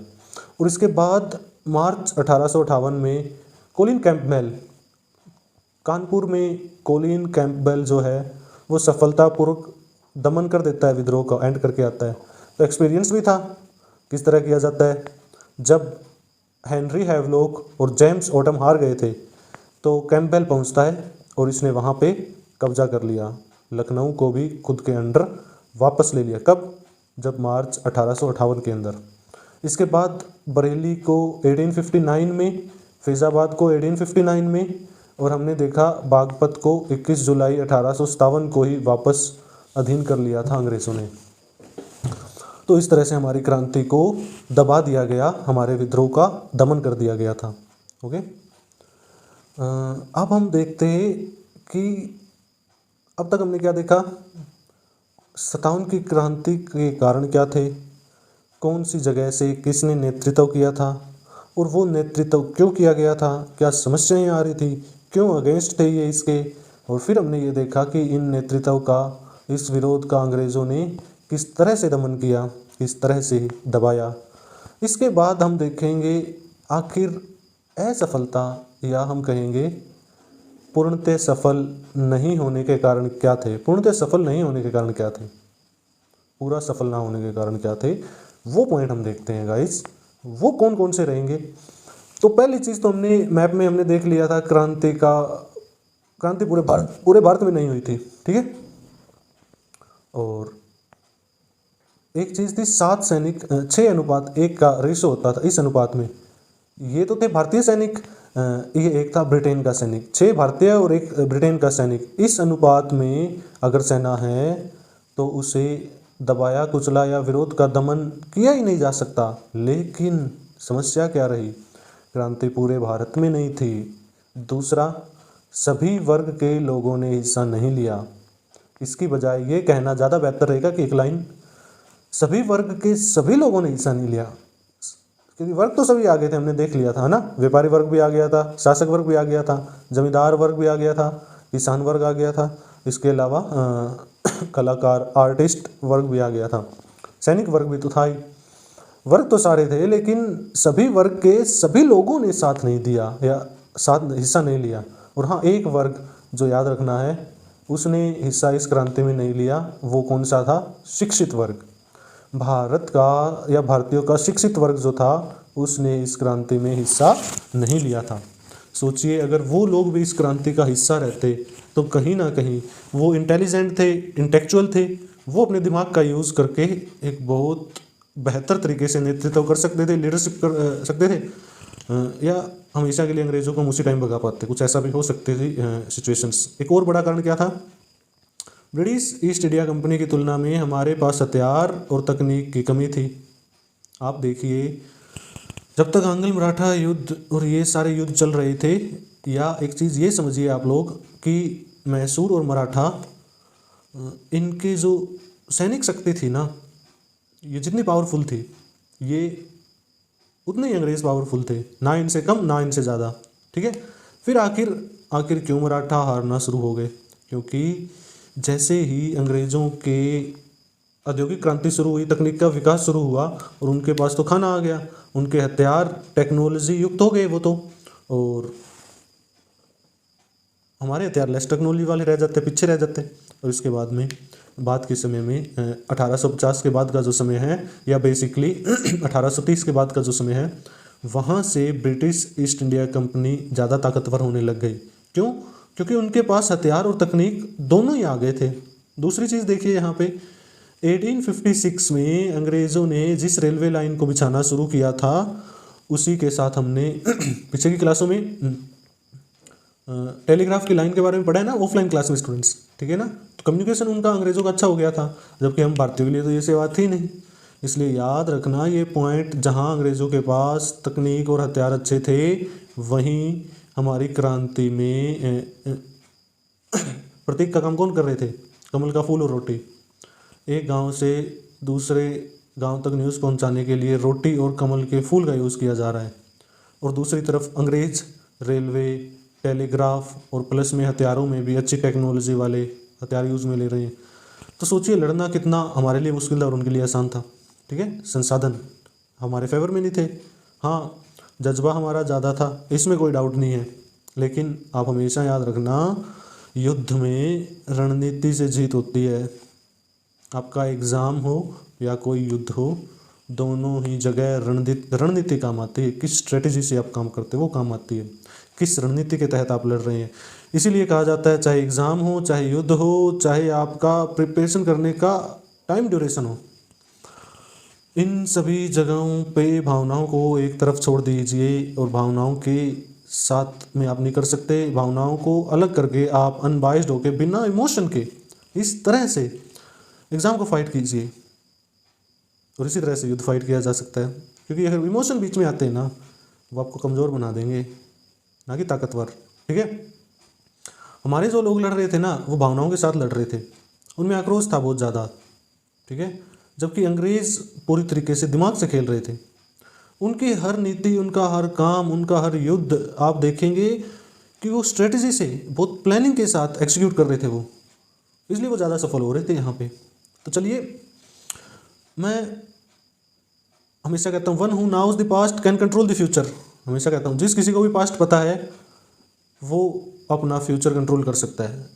और इसके बाद मार्च 1858 में कोलिन कैंपबेल, कानपुर में कोलिन कैंपबेल जो है वो सफलतापूर्वक दमन कर देता है, विद्रोह का एंड करके आता है। तो एक्सपीरियंस भी था किस तरह किया जाता है। जब हेनरी हैवलॉक और जेम्स ओटम हार गए थे तो कैंपबेल पहुंचता है और इसने वहाँ पे कब्जा कर लिया, लखनऊ को भी खुद के अंडर वापस ले लिया। कब? जब मार्च 1858 के अंदर। इसके बाद बरेली को 1859 में, फैज़ाबाद को 1859 में, और हमने देखा बागपत को 21 जुलाई 1857 को ही वापस अधीन कर लिया था अंग्रेज़ों ने। तो इस तरह से हमारी क्रांति को दबा दिया गया, हमारे विद्रोह का दमन कर दिया गया था। ओके, अब हम देखते हैं कि अब तक हमने क्या देखा, 57 की क्रांति के कारण क्या थे, कौन सी जगह से किसने नेतृत्व किया था और वो नेतृत्व क्यों किया गया था, क्या समस्याएं आ रही थी, क्यों अगेंस्ट थे ये इसके। और फिर हमने ये देखा कि इन नेतृत्व का, इस विरोध का अंग्रेज़ों ने किस तरह से दमन किया, किस तरह से दबाया। इसके बाद हम देखेंगे आखिर असफलता या हम कहेंगे पूर्णतः सफल नहीं होने के कारण क्या थे। पूर्णतः सफल नहीं होने के कारण क्या थे, पूरा सफल ना होने के कारण क्या थे, वो पॉइंट हम देखते हैं गाइस। वो कौन कौन से रहेंगे। तो पहली चीज़ तो हमने मैप में हमने देख लिया था, क्रांति पूरे भारत में नहीं हुई थी, ठीक है। और एक चीज़ थी 7 सैनिक 6:1 का रेशो होता था। इस अनुपात में ये तो थे भारतीय सैनिक, ये एक था ब्रिटेन का सैनिक, 6 भारतीय और 1 ब्रिटेन का सैनिक। इस अनुपात में अगर सेना है तो उसे दबाया कुचला या विरोध का दमन किया ही नहीं जा सकता। लेकिन समस्या क्या रही, क्रांति पूरे भारत में नहीं थी। दूसरा, सभी वर्ग के लोगों ने हिस्सा नहीं लिया। इसकी बजाय ये कहना ज़्यादा बेहतर रहेगा कि एक लाइन, सभी वर्ग के सभी लोगों ने हिस्सा नहीं लिया, क्योंकि वर्ग तो सभी आ गए थे, हमने देख लिया था, है ना। व्यापारी वर्ग भी आ गया था, शासक वर्ग भी आ गया था, जमींदार वर्ग भी आ गया था, किसान वर्ग आ गया था, इसके अलावा कलाकार आर्टिस्ट वर्ग भी आ गया था, सैनिक वर्ग भी तो था ही। वर्ग तो सारे थे, लेकिन सभी वर्ग के सभी लोगों ने साथ नहीं दिया या साथ हिस्सा नहीं लिया। और हाँ, एक वर्ग जो याद रखना है, उसने हिस्सा इस क्रांति में नहीं लिया। वो कौन सा था? शिक्षित वर्ग। भारत का या भारतीयों का शिक्षित वर्ग जो था उसने इस क्रांति में हिस्सा नहीं लिया था। सोचिए, अगर वो लोग भी इस क्रांति का हिस्सा रहते तो कहीं ना कहीं वो इंटेलिजेंट थे, इंटेलेक्चुअल थे, वो अपने दिमाग का यूज़ करके एक बहुत बेहतर तरीके से नेतृत्व कर सकते थे, लीडरशिप कर सकते थे, या हमेशा के लिए अंग्रेज़ों को उसी टाइम भगा पाते। कुछ ऐसा भी हो सकती थी सिचुएशंस। एक और बड़ा कारण क्या था, ब्रिटिश ईस्ट इंडिया कंपनी की तुलना में हमारे पास हथियार और तकनीक की कमी थी। आप देखिए, जब तक आंग्ल मराठा युद्ध और ये सारे युद्ध चल रहे थे, या एक चीज़ ये समझिए आप लोग कि मैसूर और मराठा, इनके जो सैनिक शक्ति थी ना, ये जितनी पावरफुल थी, ये उतने ही अंग्रेज़ पावरफुल थे, ना इनसे कम ना इनसे ज़्यादा, ठीक है। फिर आखिर क्यों मराठा हारना शुरू हो गए? क्योंकि जैसे ही अंग्रेज़ों के औद्योगिक क्रांति शुरू हुई, तकनीक का विकास शुरू हुआ और उनके पास तो खाना आ गया, उनके हथियार टेक्नोलॉजी युक्त हो गए वो तो, और हमारे हथियार लेस टेक्नोलॉजी वाले रह जाते, पीछे रह जाते। और इसके बाद में बाद के समय में 1850 के बाद का जो समय है, या बेसिकली 1830 के बाद का जो समय है, वहाँ से ब्रिटिश ईस्ट इंडिया कंपनी ज़्यादा ताकतवर होने लग गई। क्यों? क्योंकि उनके पास हथियार और तकनीक दोनों ही आ गए थे। दूसरी चीज़ देखिए यहाँ पे 1856 में अंग्रेज़ों ने जिस रेलवे लाइन को बिछाना शुरू किया था, उसी के साथ हमने पीछे की क्लासों में टेलीग्राफ की लाइन के बारे में पढ़ा है ना, ऑफलाइन क्लास में स्टूडेंट्स, ठीक है ना। तो कम्युनिकेशन उनका अंग्रेज़ों का अच्छा हो गया था, जबकि हम भारतीयों के लिए तो ये सेवा थी नहीं। इसलिए याद रखना ये पॉइंट, जहाँ अंग्रेज़ों के पास तकनीक और हथियार अच्छे थे, वहीं हमारी क्रांति में प्रतीक का काम कौन कर रहे थे? कमल का फूल और रोटी। एक गांव से दूसरे गांव तक न्यूज़ पहुंचाने के लिए रोटी और कमल के फूल का यूज़ किया जा रहा है, और दूसरी तरफ अंग्रेज़ रेलवे, टेलीग्राफ और प्लस में हथियारों में भी अच्छी टेक्नोलॉजी वाले हथियार यूज़ में ले रहे हैं। तो सोचिए लड़ना कितना हमारे लिए मुश्किल था और उनके लिए आसान था, ठीक है। संसाधन हमारे फेवर में नहीं थे, हाँ जज्बा हमारा ज़्यादा था, इसमें कोई डाउट नहीं है। लेकिन आप हमेशा याद रखना, युद्ध में रणनीति से जीत होती है। आपका एग्ज़ाम हो या कोई युद्ध हो, दोनों ही जगह रणनीति काम आती है। किस स्ट्रेटजी से आप काम करते हो वो काम आती है, किस रणनीति के तहत आप लड़ रहे हैं। इसीलिए कहा जाता है, चाहे एग्ज़ाम हो, चाहे युद्ध हो, चाहे आपका प्रिपरेशन करने का टाइम ड्यूरेशन हो, इन सभी जगहों पे भावनाओं को एक तरफ छोड़ दीजिए और भावनाओं के साथ में आप नहीं कर सकते। भावनाओं को अलग करके आप अनबाइस्ड होकर बिना इमोशन के इस तरह से एग्ज़ाम को फाइट कीजिए, और इसी तरह से युद्ध फाइट किया जा सकता है। क्योंकि अगर इमोशन बीच में आते हैं ना, वो आपको कमज़ोर बना देंगे, ना कि ताकतवर, ठीक है। हमारे जो लोग लड़ रहे थे ना, वो भावनाओं के साथ लड़ रहे थे, उनमें आक्रोश था बहुत ज़्यादा, ठीक है। जबकि अंग्रेज़ पूरी तरीके से दिमाग से खेल रहे थे। उनकी हर नीति, उनका हर काम, उनका हर युद्ध आप देखेंगे कि वो स्ट्रेटजी से, बहुत प्लानिंग के साथ एग्जीक्यूट कर रहे थे वो, इसलिए वो ज़्यादा सफल हो रहे थे यहाँ पे। तो चलिए, मैं हमेशा कहता हूँ, one who now's the past can control the future. हमेशा कहता हूँ, जिस किसी को भी पास्ट पता है वो अपना फ्यूचर कंट्रोल कर सकता है।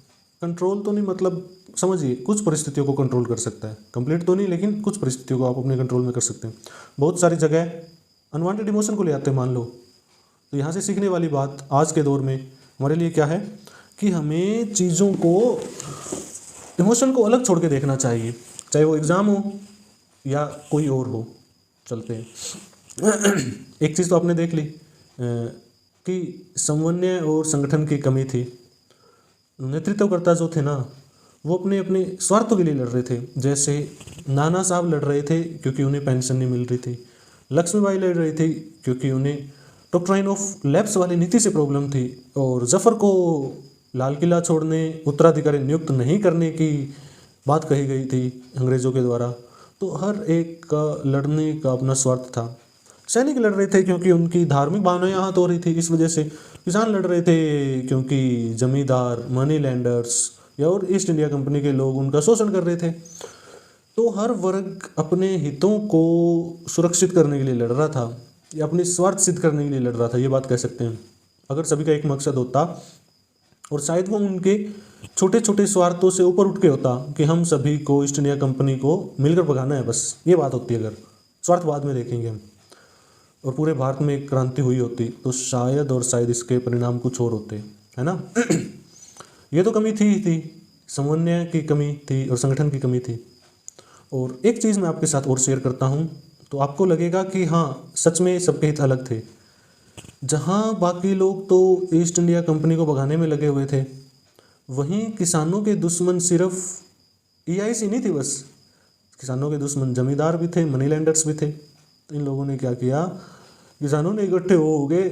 कंट्रोल तो नहीं, मतलब समझिए, कुछ परिस्थितियों को कंट्रोल कर सकता है, कंप्लीट तो नहीं, लेकिन कुछ परिस्थितियों को आप अपने कंट्रोल में कर सकते हैं। बहुत सारी जगह अनवांटेड इमोशन को ले आते हैं, मान लो। तो यहाँ से सीखने वाली बात आज के दौर में हमारे लिए क्या है कि हमें चीज़ों को, इमोशन को अलग छोड़ के देखना चाहिए, चाहे वो एग्ज़ाम हो या कोई और हो। चलते हैं। एक चीज़ तो आपने देख ली कि समन्वय और संगठन की कमी थी। नेतृत्वकर्ता जो थे ना, वो अपने अपने स्वार्थों के लिए लड़ रहे थे। जैसे नाना साहब लड़ रहे थे क्योंकि उन्हें पेंशन नहीं मिल रही थी, लक्ष्मीबाई लड़ रही थी क्योंकि उन्हें डॉक्ट्राइन ऑफ लैप्स वाली नीति से प्रॉब्लम थी, और जफ़र को लाल किला छोड़ने, उत्तराधिकारी नियुक्त नहीं करने की बात कही गई थी अंग्रेज़ों के द्वारा। तो हर एक का लड़ने का अपना स्वार्थ था। सैनिक लड़ रहे थे क्योंकि उनकी धार्मिक भावनाएं आहत हो रही थी, इस वजह से। किसान लड़ रहे थे क्योंकि जमींदार, मनी लैंडर्स या और ईस्ट इंडिया कंपनी के लोग उनका शोषण कर रहे थे। तो हर वर्ग अपने हितों को सुरक्षित करने के लिए लड़ रहा था, या अपनी स्वार्थ सिद्ध करने के लिए लड़ रहा था, ये बात कह सकते हैं। अगर सभी का एक मकसद होता, और शायद वो उनके छोटे छोटे स्वार्थों से ऊपर उठ के होता कि हम सभी को ईस्ट इंडिया कंपनी को मिलकर भगाना है, बस ये बात होती। अगर स्वार्थ बाद में देखेंगे हम, और पूरे भारत में एक क्रांति हुई होती, तो शायद इसके परिणाम कुछ और होते, है ना। ये तो कमी थी ही थी, समन्वय की कमी थी और संगठन की कमी थी। और एक चीज़ मैं आपके साथ और शेयर करता हूँ, तो आपको लगेगा कि हाँ, सच में सबके हित अलग थे। जहाँ बाकी लोग तो ईस्ट इंडिया कंपनी को भगाने में लगे हुए थे, वहीं किसानों के दुश्मन सिर्फ EIC नहीं थी बस, किसानों के दुश्मन जमींदार भी थे, मनी लैंडर्स भी थे। तो इन लोगों ने क्या किया, किसानों ने इकट्ठे हो गए,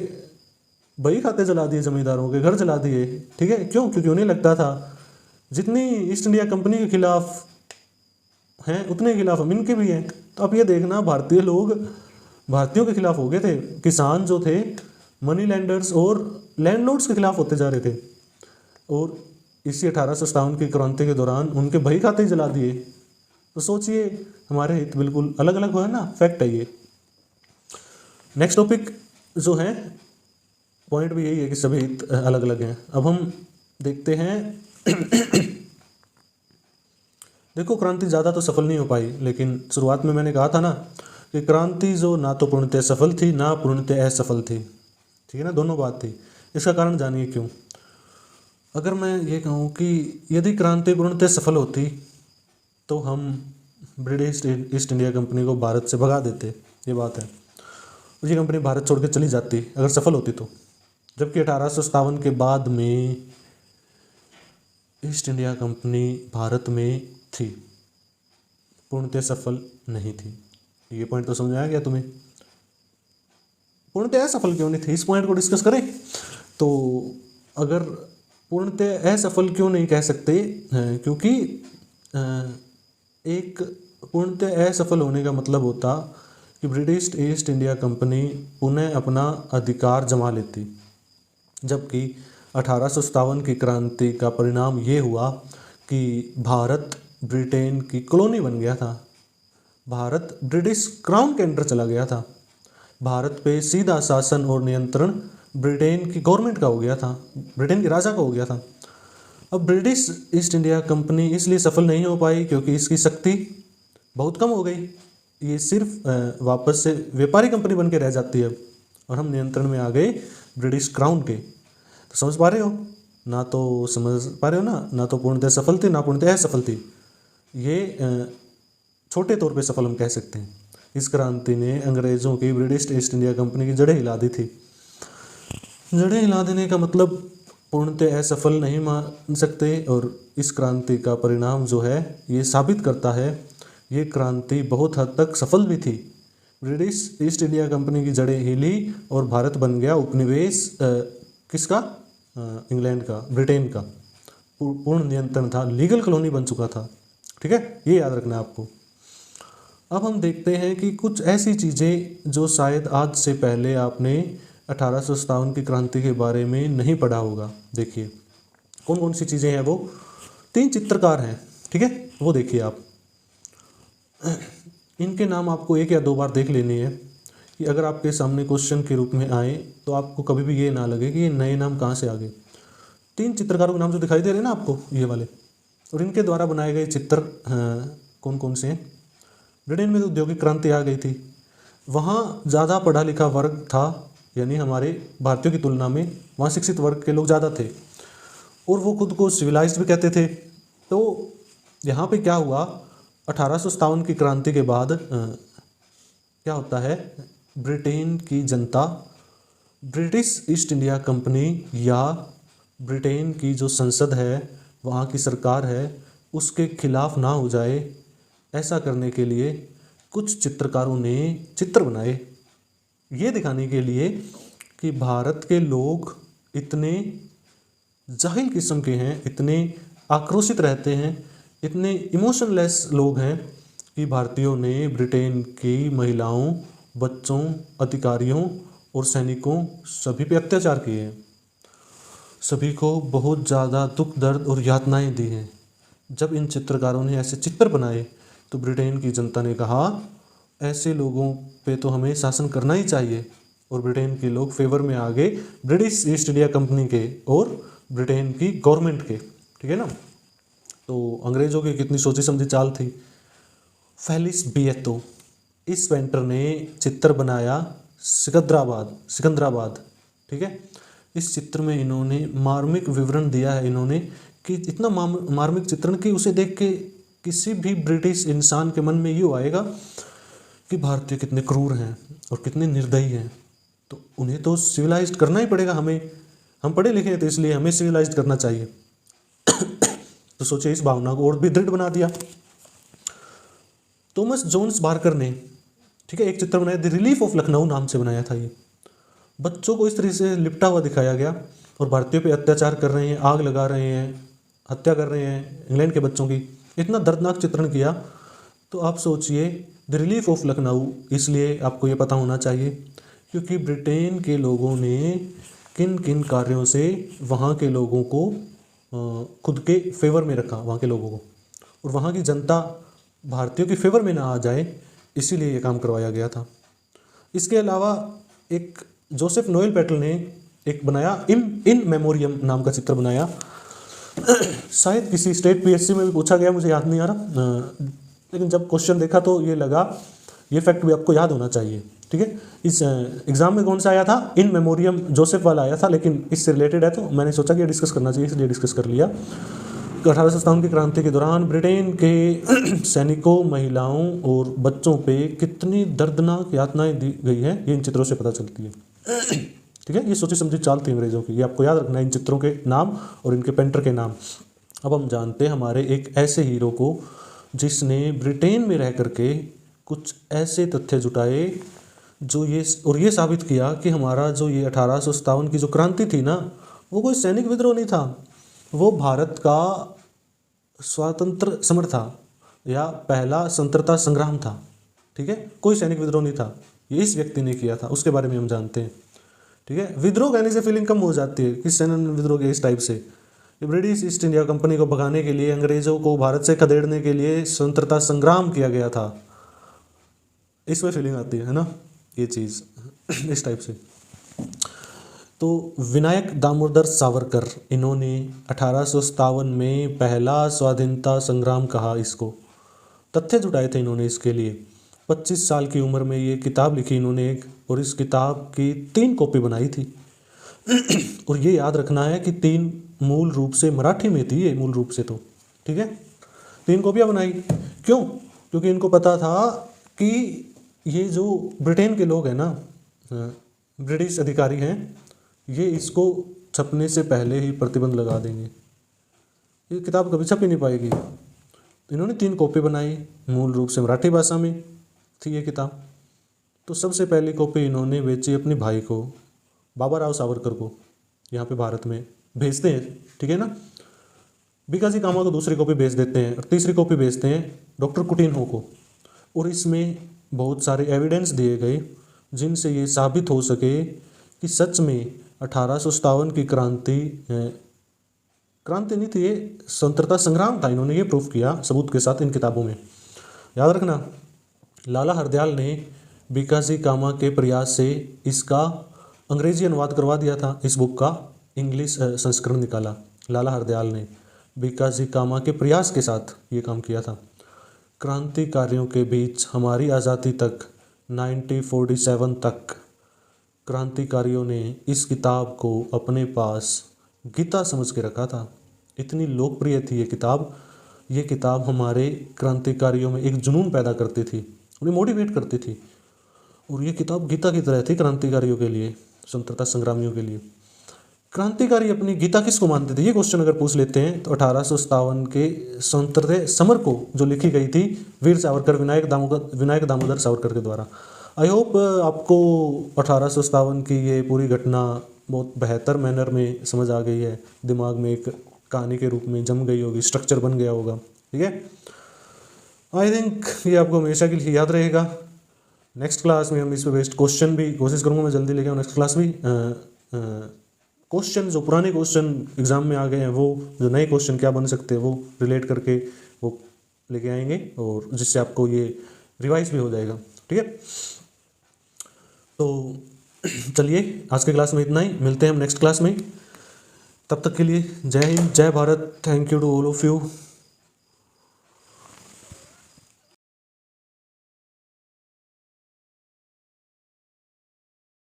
बही खाते जला दिए, जमींदारों के घर जला दिए, ठीक है। क्यों? क्योंकि उन्हें लगता था जितनी ईस्ट इंडिया कंपनी के खिलाफ हैं, उतने खिलाफ हम इनके भी हैं। तो अब ये देखना, भारतीय लोग भारतीयों के खिलाफ हो गए थे, किसान जो थे मनी लैंडर्स और लैंडलॉर्ड्स के खिलाफ होते जा रहे थे। और इसी 1857 की क्रांति के दौरान उनके बही खाते ही जला दिए, तो सोचिए हमारे हित बिल्कुल अलग अलग हुआ है ना, फैक्ट है ये। नेक्स्ट टॉपिक जो है, पॉइंट भी यही है कि सभी हित अलग अलग हैं। अब हम देखते हैं देखो क्रांति ज़्यादा तो सफल नहीं हो पाई, लेकिन शुरुआत में मैंने कहा था ना कि क्रांति जो ना तो पूर्णतः सफल थी ना पूर्णतः असफल थी, ठीक है ना, दोनों बात थी। इसका कारण जानिए क्यों। अगर मैं ये कहूँ कि यदि क्रांति पूर्णतः सफल होती तो हम ब्रिटिश ईस्ट इंडिया कंपनी को भारत से भगा देते, ये बात है। ये कंपनी भारत छोड़ के चली जाती अगर सफल होती तो, जबकि 1857 के बाद में ईस्ट इंडिया कंपनी भारत में थी, पूर्णतः सफल नहीं थी। ये पॉइंट तो समझ आया क्या तुम्हें? पूर्णतः असफल क्यों नहीं थी, इस पॉइंट को डिस्कस करें। तो अगर पूर्णतः असफल क्यों नहीं कह सकते, क्योंकि एक पूर्णतः असफल होने का मतलब होता कि ब्रिटिश ईस्ट इंडिया कंपनी पुनः अपना अधिकार जमा लेती, जबकि 1857 की क्रांति का परिणाम ये हुआ कि भारत ब्रिटेन की कॉलोनी बन गया था, भारत ब्रिटिश क्राउन के अंडर चला गया था, भारत पे सीधा शासन और नियंत्रण ब्रिटेन की गवर्नमेंट का हो गया था, ब्रिटेन के राजा का हो गया था। अब ब्रिटिश ईस्ट इंडिया कंपनी इसलिए सफल नहीं हो पाई क्योंकि इसकी शक्ति बहुत कम हो गई, ये सिर्फ वापस से व्यापारी कंपनी बन के रह जाती है और हम नियंत्रण में आ गए ब्रिटिश क्राउन के। तो समझ पा रहे हो ना, तो समझ पा रहे हो ना तो पूर्णतः सफल थी ना पूर्णतः असफल थी। ये छोटे तौर पे सफल हम कह सकते हैं। इस क्रांति ने अंग्रेज़ों की ब्रिटिश ईस्ट इंडिया कंपनी की जड़ें हिला दी थी। जड़ें हिला देने का मतलब पूर्णतः असफल नहीं मान सकते, और इस क्रांति का परिणाम जो है ये साबित करता है ये क्रांति बहुत हद तक सफल भी थी। ब्रिटिश ईस्ट इंडिया कंपनी की जड़ें हिली और भारत बन गया उपनिवेश किसका? इंग्लैंड का, ब्रिटेन का पूर्ण नियंत्रण था, लीगल कॉलोनी बन चुका था। ठीक है, ये याद रखना है आपको। अब हम देखते हैं कि कुछ ऐसी चीज़ें जो शायद आज से पहले आपने 1857 की क्रांति के बारे में नहीं पढ़ा होगा। देखिए कौन कौन सी चीज़ें हैं वो। 3 चित्रकार हैं, ठीक है, वो देखिए आप। इनके नाम आपको 1 या 2 बार देख लेनी है कि अगर आपके सामने क्वेश्चन के रूप में आए तो आपको कभी भी ये ना लगे कि ये नए नाम कहाँ से आ गए। 3 चित्रकारों के नाम जो दिखाई दे रहे हैं ना आपको, ये वाले, और इनके द्वारा बनाए गए चित्र कौन कौन से हैं। ब्रिटेन में तो औद्योगिक क्रांति आ गई थी, वहाँ ज़्यादा पढ़ा लिखा वर्ग था, यानी हमारे भारतीयों की तुलना में वहाँ शिक्षित वर्ग के लोग ज़्यादा थे और वो खुद को सिविलाइज्ड भी कहते थे। तो यहाँ पे क्या हुआ, 1857 की क्रांति के बाद क्या होता है, ब्रिटेन की जनता ब्रिटिश ईस्ट इंडिया कंपनी या ब्रिटेन की जो संसद है, वहाँ की सरकार है, उसके खिलाफ ना हो जाए, ऐसा करने के लिए कुछ चित्रकारों ने चित्र बनाए, ये दिखाने के लिए कि भारत के लोग इतने जाहिल किस्म के हैं, इतने आक्रोशित रहते हैं, इतने इमोशनलेस लोग हैं कि भारतीयों ने ब्रिटेन की महिलाओं, बच्चों, अधिकारियों और सैनिकों सभी पे अत्याचार किए हैं, सभी को बहुत ज़्यादा दुख दर्द और यातनाएं दी हैं। जब इन चित्रकारों ने ऐसे चित्र बनाए तो ब्रिटेन की जनता ने कहा ऐसे लोगों पे तो हमें शासन करना ही चाहिए, और ब्रिटेन के लोग फेवर में आ गए ब्रिटिश ईस्ट इंडिया कंपनी के और ब्रिटेन की गवर्नमेंट के। ठीक है ना, तो अंग्रेज़ों की कितनी सोची समझी चाल थी। फेलिस बिएतो, इस पेंटर ने चित्र बनाया सिकंदराबाद। ठीक है, इस चित्र में इन्होंने मार्मिक विवरण दिया है इन्होंने कि इतना मार्मिक चित्रण कि उसे देख के किसी भी ब्रिटिश इंसान के मन में ये आएगा कि भारतीय कितने क्रूर हैं और कितने निर्दयी हैं, तो उन्हें तो सिविलाइज्ड करना ही पड़ेगा हमें, हम पढ़े लिखे हैं तो इसलिए हमें सिविलाइज्ड करना चाहिए। तो सोचिए इस भावना को और भी दृढ़ बना दिया। थॉमस जोन्स बार्कर ने, ठीक है, एक चित्र बनाया, द रिलीफ ऑफ लखनऊ नाम से बनाया था। ये बच्चों को इस तरह से लिपटा हुआ दिखाया गया और भारतीयों पे अत्याचार कर रहे हैं, आग लगा रहे हैं, हत्या कर रहे हैं इंग्लैंड के बच्चों की, इतना दर्दनाक चित्रण किया। तो आप सोचिए द रिलीफ ऑफ लखनऊ, इसलिए आपको ये पता होना चाहिए क्योंकि ब्रिटेन के लोगों ने किन किन कार्यों से वहाँ के लोगों को खुद के फेवर में रखा, वहाँ के लोगों को, और वहाँ की जनता भारतीयों की फेवर में ना आ जाए, इसीलिए ये काम करवाया गया था। इसके अलावा एक जोसेफ नोएल पेटल ने एक बनाया इन मेमोरियम नाम का चित्र बनाया। शायद किसी स्टेट पीएससी में भी पूछा गया, मुझे याद नहीं आ रहा, लेकिन जब क्वेश्चन देखा तो ये लगा ये फैक्ट भी आपको याद होना चाहिए। ठीक है, इस एग्जाम में कौन सा आया था, इन मेमोरियम जोसेफ वाला आया था, लेकिन इससे रिलेटेड है तो मैंने सोचा कि ये डिस्कस करना चाहिए, इसलिए डिस्कस कर लिया। 1857 की क्रांति के दौरान ब्रिटेन के सैनिकों, महिलाओं और बच्चों पे कितनी दर्दनाक यातनाएं दी गई है, ये इन चित्रों से पता चलती है। ठीक है, ये सोची समझी चाल थी अंग्रेजों की, ये आपको याद रखना है, इन चित्रों के नाम और इनके पेंटर के नाम। अब हम जानते हैं हमारे एक ऐसे हीरो को जिसने ब्रिटेन में रह करके कुछ ऐसे तथ्य जुटाए जो ये साबित किया कि हमारा जो ये 1857 की जो क्रांति थी ना, वो कोई सैनिक विद्रोह नहीं था, वो भारत का स्वतंत्र समर था या पहला स्वतंत्रता संग्राम था। ठीक है, कोई सैनिक विद्रोह नहीं था, ये इस व्यक्ति ने किया था, उसके बारे में हम जानते हैं। ठीक है, विद्रोह कहने से फीलिंग कम हो जाती है कि सेना ने विद्रोह किया, इस टाइप से। ब्रिटिश ईस्ट इंडिया कंपनी को भगाने के लिए, अंग्रेजों को भारत से खदेड़ने के लिए स्वतंत्रता संग्राम किया गया था, इसमें फीलिंग आती है ना, ये चीज़ इस टाइप से। तो विनायक दामोदर सावरकर, इन्होंने 1857 में पहला स्वाधीनता संग्राम कहा इसको, तथ्य जुटाए थे इन्होंने इसके लिए। 25 साल की उम्र में ये किताब लिखी इन्होंने एक, और इस किताब की 3 कॉपी बनाई थी। और ये याद रखना है कि 3 मूल रूप से मराठी में थी ये, मूल रूप से तो। ठीक है, 3 कॉपियाँ बनाई, क्यों? क्योंकि इनको पता था कि ये जो ब्रिटेन के लोग हैं ना, ब्रिटिश अधिकारी हैं, ये इसको छपने से पहले ही प्रतिबंध लगा देंगे, ये किताब कभी छप ही नहीं पाएगी। इन्होंने 3 कॉपी बनाई, मूल रूप से मराठी भाषा में थी ये किताब। तो सबसे पहली कॉपी इन्होंने बेची अपने भाई को, बाबा राव सावरकर को, यहाँ पे भारत में भेजते हैं। ठीक है ना, बीकाजी कामा को दूसरी कॉपी भेज देते हैं, और तीसरी कॉपी भेजते हैं डॉक्टर कुटिन्हो को। और इसमें बहुत सारे एविडेंस दिए गए जिनसे ये साबित हो सके कि सच में 1857 की क्रांति नहीं थी, ये स्वतंत्रता संग्राम था। इन्होंने ये प्रूफ किया सबूत के साथ इन किताबों में। याद रखना, लाला हरदयाल ने बीकाजी कामा के प्रयास से इसका अंग्रेजी अनुवाद करवा दिया था, इस बुक का इंग्लिश संस्करण निकाला लाला हरदयाल ने, बीकाजी कामा के प्रयास के साथ ये काम किया था। क्रांतिकारियों के बीच हमारी आज़ादी तक 1947 तक क्रांतिकारियों ने इस किताब को अपने पास गीता समझ के रखा था, इतनी लोकप्रिय थी ये किताब। ये किताब हमारे क्रांतिकारियों में एक जुनून पैदा करती थी, उन्हें मोटिवेट करती थी, और ये किताब गीता की तरह थी क्रांतिकारियों के लिए, स्वतंत्रता संग्रामियों के लिए। क्रांतिकारी अपनी गीता किसको मानते थे, ये क्वेश्चन अगर पूछ लेते हैं तो 1857 के स्वतंत्रता समर को जो लिखी गई थी वीर सावरकर, विनायक दामोदर सावरकर के द्वारा। आई होप आपको 1857 की ये पूरी घटना बहुत बेहतर मैनर में समझ आ गई है, दिमाग में एक कहानी के रूप में जम गई होगी, स्ट्रक्चर बन गया होगा। ठीक है, आई थिंक ये आपको हमेशा के लिए याद रहेगा। नेक्स्ट क्लास में हम इस पर बेस्ड क्वेश्चन भी कोशिश करूँगा मैं जल्दी लेके आऊँ नेक्स्ट क्लास भी। क्वेश्चन जो पुराने क्वेश्चन एग्जाम में आ गए हैं, वो जो नए क्वेश्चन क्या बन सकते हैं वो रिलेट करके वो लेके आएंगे, और जिससे आपको ये रिवाइज भी हो जाएगा। ठीक है, तो चलिए आज के क्लास में इतना ही, मिलते हैं हम नेक्स्ट क्लास में। तब तक के लिए जय हिंद, जय Bharat, thank you to all of you.